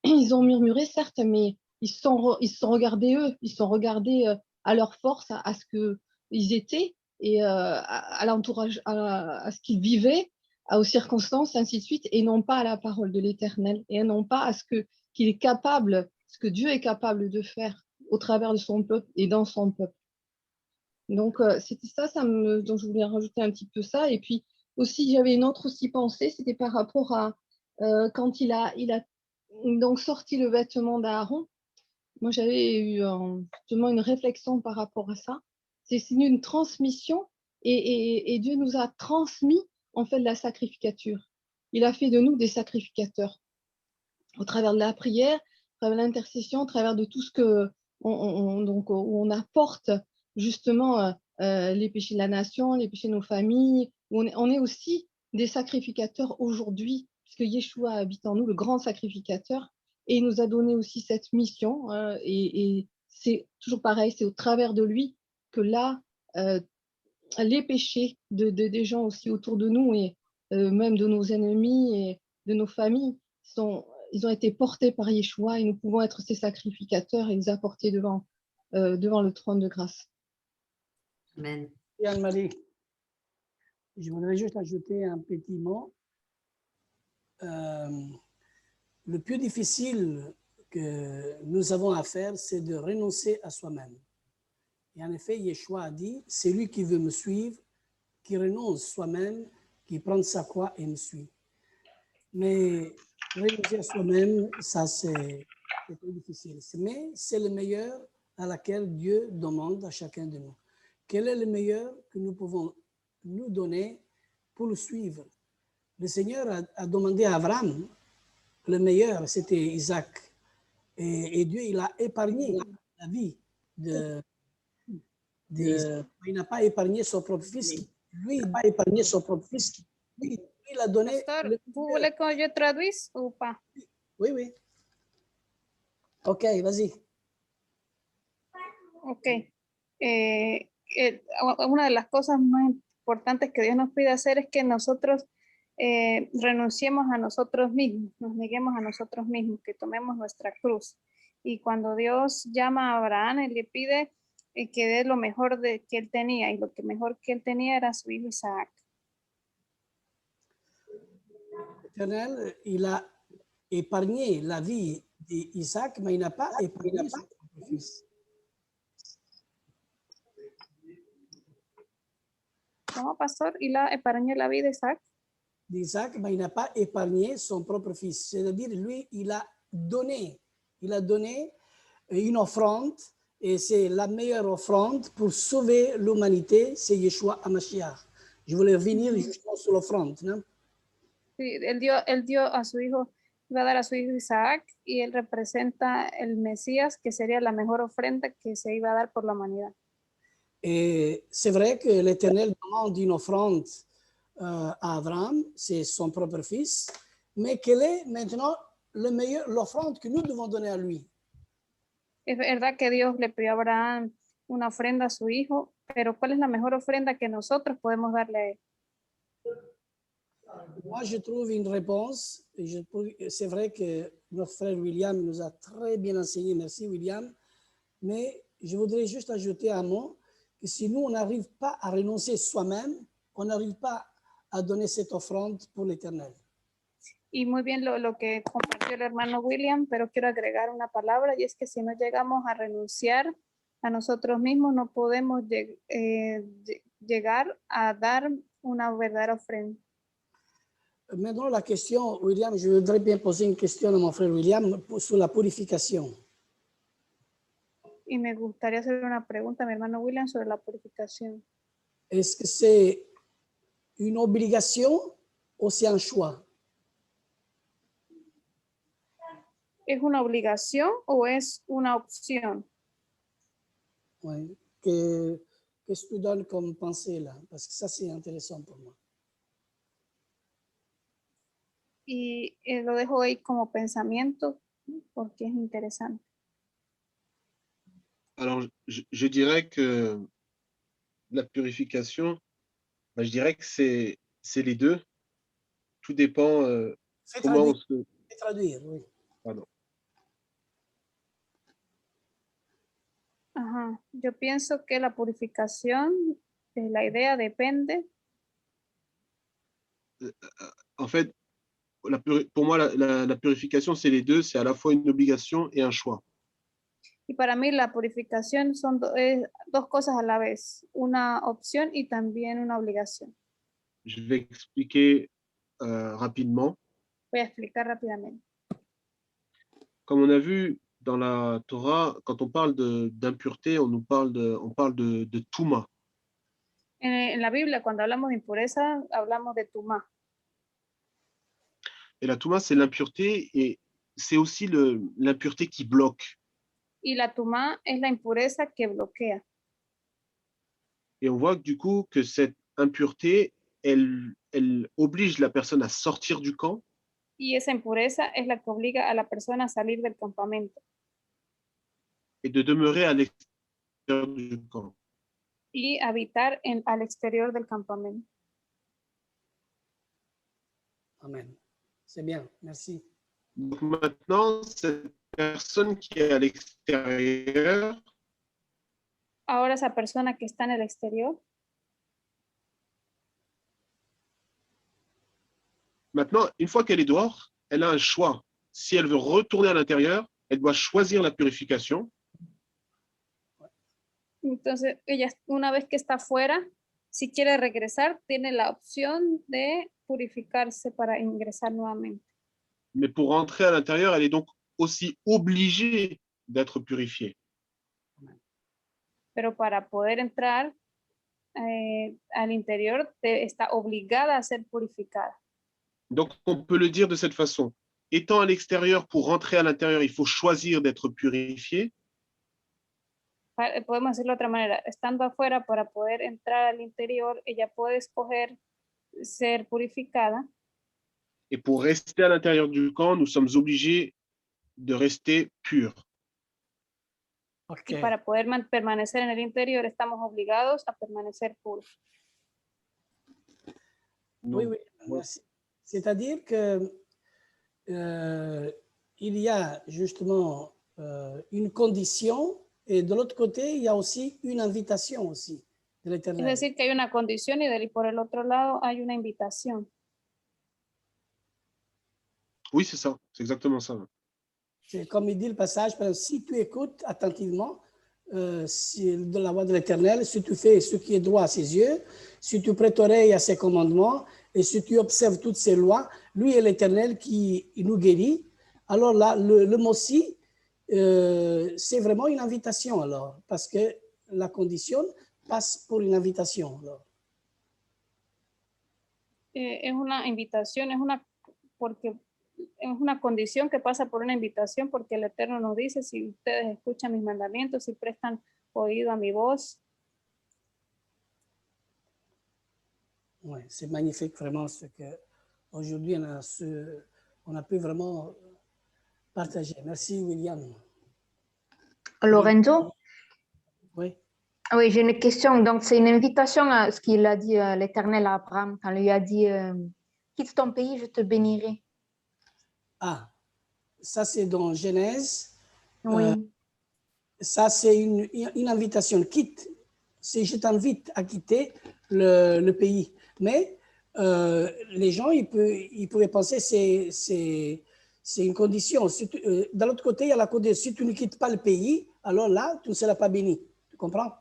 ils ont murmuré, certes, mais ils se sont regardés eux, ils se sont regardés à leur force, à ce qu'ils étaient, et à l'entourage, à ce qu'ils vivaient, aux circonstances, ainsi de suite, et non pas à la parole de l'Éternel, et non pas à qu'il est capable, ce que Dieu est capable de faire au travers de son peuple et dans son peuple. Donc, c'était ça, donc je voulais rajouter un petit peu ça. Et puis aussi, j'avais une autre aussi pensée, c'était par rapport à quand il a donc sorti le vêtement d'Aaron. Moi, j'avais eu justement une réflexion par rapport à ça. C'est une transmission et Dieu nous a transmis en fait la sacrificature. Il a fait de nous des sacrificateurs au travers de la prière, au travers de l'intercession, au travers de tout ce que donc, où on apporte justement les péchés de la nation, les péchés de nos familles. On est aussi des sacrificateurs aujourd'hui, puisque Yeshua habite en nous, le grand sacrificateur, et il nous a donné aussi cette mission. Et c'est toujours pareil, c'est au travers de lui que là, les péchés des gens aussi autour de nous, et même de nos ennemis et de nos familles, ils ont été portés par Yeshua, et nous pouvons être ses sacrificateurs et les apporter devant le trône de grâce. Amen. Et Anne-Marie, je voudrais juste ajouter un petit mot. Le plus difficile que nous avons à faire, c'est de renoncer à soi-même. Et en effet, Yeshua a dit, c'est lui qui veut me suivre, qui renonce soi-même, qui prend sa croix et me suit. Mais renoncer à soi-même, ça c'est très difficile. Mais c'est le meilleur à laquelle Dieu demande à chacun de nous. Quel est le meilleur que nous pouvons nous donner pour le suivre? Le Seigneur a demandé à Abraham, le meilleur, c'était Isaac. Et Dieu, il a épargné la vie d'Isaac. Il n'a pas épargné son propre fils. Lui, il n'a pas épargné son propre fils. Lui, il a donné... Pastor, vous voulez que je traduise ou pas? Oui, oui. Ok, vas-y. Ok. Una de las cosas más importantes que Dios nos pide hacer es que nosotros renunciemos a nosotros mismos, nos neguemos a nosotros mismos, que tomemos nuestra cruz. Y cuando Dios llama a Abraham, Él le pide que dé lo mejor que él tenía, y lo que mejor que él tenía era su hijo Isaac. L'Éternel, il a épargné la vie d'Isaac, mais il n'a pas épargné son propre fils. ¿Cómo, pastor? ¿Y la épargnó la vida de Isaac? D'Isaac, mais il n'a pas épargné son propre fils. C'est-à-dire, lui, il a donné une offrande, et c'est la meilleure offrande pour sauver l'humanité, c'est Yeshua HaMashiach. Je voulais revenir justement sur l'offrande. Sí, él dio a su hijo, iba a dar a su hijo Isaac, y él representa el Mesías, que sería la mejor ofrenda que se iba a dar por la humanidad. Et c'est vrai que l'Éternel demande une offrande à Abraham, c'est son propre fils, mais quelle est maintenant l'offrande que nous devons donner à lui? Es verdad que Dios le pidió a Abraham una ofrenda a su hijo, pero ¿cuál es la mejor ofrenda que nosotros podemos darle a él? Moi, je trouve une réponse. C'est vrai que notre frère William nous a très bien enseigné. Merci, William. Mais je voudrais juste ajouter un mot, que si nous, on n'arrive pas à renoncer soi-même, on n'arrive pas à donner cette offrande pour l'Éternel. Y muy bien lo que compartió el hermano William, pero quiero agregar una palabra, y es que si no llegamos a renunciar a nosotros mismos, no podemos llegar a dar una verdadera ofrenda. Maintenant, la question, William, je voudrais bien poser une question à mon frère William sur la purification. Y me gustaría hacer una pregunta a mi hermano William sobre la purificación. Est-ce que c'est une obligation ou c'est un choix? ¿Es una obligación o es una opción? Oui. Qu'est-ce que tu donnes comme pensée là? Parce que ça, c'est intéressant pour moi. Y lo dejo ahí como pensamiento porque es interesante. Alors, je dirais que la purification, je dirais que c'est les deux. Tout dépend comment on se... Traduire, oui. Pardon. Ajá. Yo pienso que la purificación, la idea depende. En fait, pour moi, la purification, c'est les deux. C'est à la fois une obligation et un choix. Y para mí la purificación son dos cosas a la vez, una opción y también una obligación. Je vais expliquer rapidement. Voy a explicar rápidamente. Comme on a vu dans la Torah, quand on parle d'impureté, on parle de Touma. En la Biblia, cuando hablamos de impureza, hablamos de Tumá. Et la Touma, c'est l'impureté et c'est aussi l'impureté qui bloque. Y la Tumá es la impureza que bloquea. Et on voit que, du coup que cette impureté, elle oblige la personne à sortir du camp. Y esa impureza es la que obliga a la persona a salir del campamento. Et de demeurer à l'extérieur du camp. Y habitar al exterior del campamento. Amen. C'est bien, merci. Donc maintenant, cette personne qui est à l'extérieur, ahora esa persona que está en el exterior, maintenant, une fois qu'elle est dehors, elle a un choix. Si elle veut retourner à l'intérieur, elle doit choisir la purification. Entonces, ella, una vez que está fuera, si quiere regresar, tiene la opción de purificarse para ingresar nuevamente. Mais pour rentrer à l'intérieur, elle est donc aussi obligée d'être purifiée. Pero para poder entrar al interior, está obligada a ser purificada. Donc, on peut le dire de cette façon. Étant à l'extérieur, pour rentrer à l'intérieur, il faut choisir d'être purifié. Podemos decirlo de otra manera. Estando afuera, para poder entrar al interior, ella puede escoger ser purificada. Et pour rester à l'intérieur du camp, nous sommes obligés de rester purs. Okay. Y para poder permanecer en el interior, estamos obligados a permanecer puros. Oui, oui. C'est-à-dire que il y a justement une condition et de l'autre côté, il y a aussi une invitation aussi de l'Éternel. Es decir, que hay una condición y por el otro lado hay una invitación. Oui, c'est ça. C'est exactement ça. C'est comme il dit le passage, si tu écoutes attentivement de la voix de l'Éternel, si tu fais ce qui est droit à ses yeux, si tu prêtes oreille à ses commandements et si tu observes toutes ses lois, lui est l'Éternel qui nous guérit. Alors là, le mot-ci, c'est vraiment une invitation alors, parce que la condition passe pour une invitation. Alors. Es una invitación, es una condición que pasa por una invitación porque el Eterno nos dice, si ustedes escuchan mis mandamientos, si prestan oído a mi voz. Oui, c'est magnifique vraiment ce qu'aujourd'hui on a pu vraiment partager. Merci William. Lorenzo? Oui. Oui, j'ai une question. Donc, c'est une invitation à ce qu'il a dit l'Éternel à Abraham quand il lui a dit quitte ton pays, je te bénirai. Ah, ça c'est dans Genèse. Oui. Ça c'est une invitation. Quitte, c'est je t'invite à quitter le pays. Mais les gens, ils pouvaient penser c'est une condition. Si dans l'autre côté, il y a la condition. Si tu ne quittes pas le pays, alors là, tu ne seras pas béni. Tu comprends?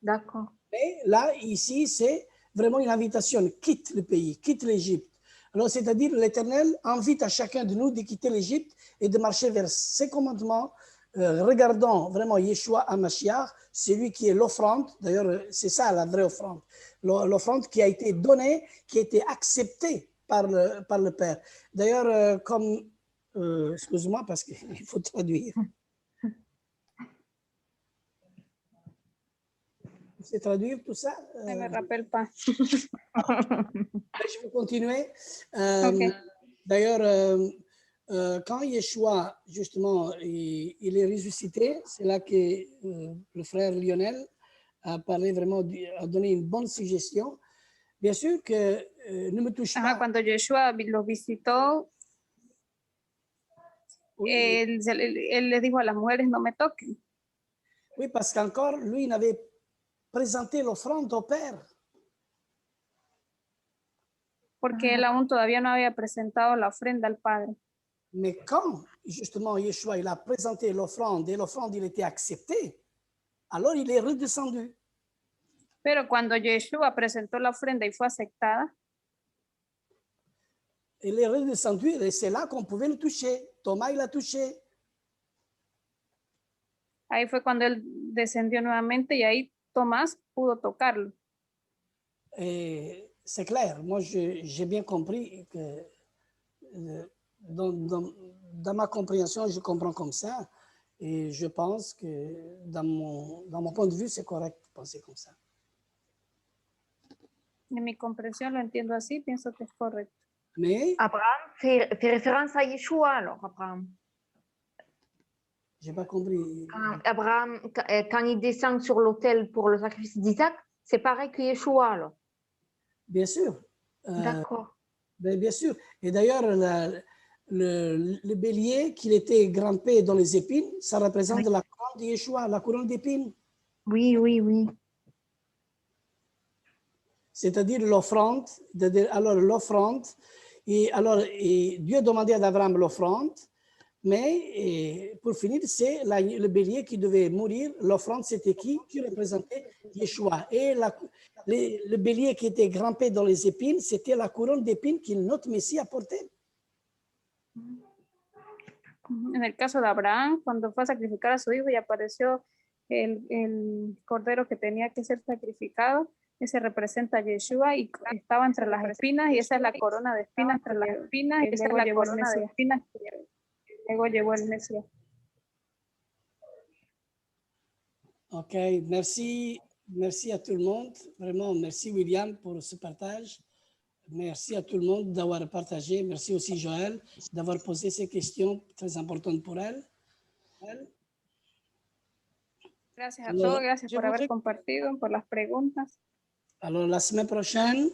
D'accord. Mais là, ici, c'est vraiment une invitation. Quitte le pays, quitte l'Égypte. Alors, c'est-à-dire, l'Éternel invite à chacun de nous de quitter l'Égypte et de marcher vers ses commandements, regardant vraiment Yeshua HaMashiach, celui qui est l'offrande. D'ailleurs, c'est ça la vraie offrande. L'offrande qui a été donnée, qui a été acceptée par le Père. D'ailleurs, comme... excuse-moi, parce qu'il faut traduire. Tu sais traduire tout ça? Je ne me rappelle pas. Je vais continuer. Okay. D'ailleurs, quand Yeshua, justement, il est ressuscité, c'est là que le frère Lionel a parlé vraiment, a donné une bonne suggestion. Bien sûr que ne me touche pas. Cuando Yeshua los visitó, Oui, él les dijo a las mujeres, no me toquen. oui, parce qu'encore, lui, il avait présenté l'offrande au Père. Porque él aún todavía no había presentado la ofrenda al Padre. Mais quand, justement, Yeshua, il a présenté l'offrande et l'offrande, il était accepté, alors il est redescendu. Pero cuando Yeshua presentó la ofrenda y fue aceptada, Il est redescendu et c'est là qu'on pouvait le toucher. Thomas, il a touché. ahí fue cuando él descendió nuevamente y ahí Tomás pudo tocarlo. Et c'est clair, moi j'ai bien compris que dans ma compréhension, je comprends comme ça. Et je pense que dans mon point de vue, c'est correct de penser comme ça. En mi comprensión lo entiendo así, pienso que es correcto. Mais Abraham fait référence à Yeshua, alors, Abraham. J'ai pas compris. Abraham, quand il descend sur l'autel pour le sacrifice d'Isaac, c'est pareil que Yeshua, alors. Bien sûr. D'accord. Bien sûr. Et d'ailleurs, le bélier qu'il était grimpé dans les épines, ça représente la couronne de Yeshua, la couronne d'épines. Oui, oui, oui. C'est-à-dire l'offrande. Alors, l'offrande. Et Dieu demandait à Abraham l'offrande. Mais pour finir, c'est le bélier qui devait mourir. L'offrande, c'était qui représentait Yeshua. Et le bélier qui était grimpé dans les épines, c'était la couronne d'épines que notre Messie a portée. En el caso de Abraham, cuando fue a sacrificar a su hijo y apareció el cordero que tenía que ser sacrificado, ese representa a Yeshua y estaba entre las espinas y esa es la corona de espinas entre las espinas y esa es la corona de espinas que luego llevó el Mesías. Ok, merci à tout le monde. Vraiment, merci William pour ce partage. Merci à tout le monde d'avoir partagé. Merci aussi Joël d'avoir posé ces questions très importantes pour elle. Gracias a todos, gracias por haber compartido, por las preguntas. Alors, la semaine prochaine,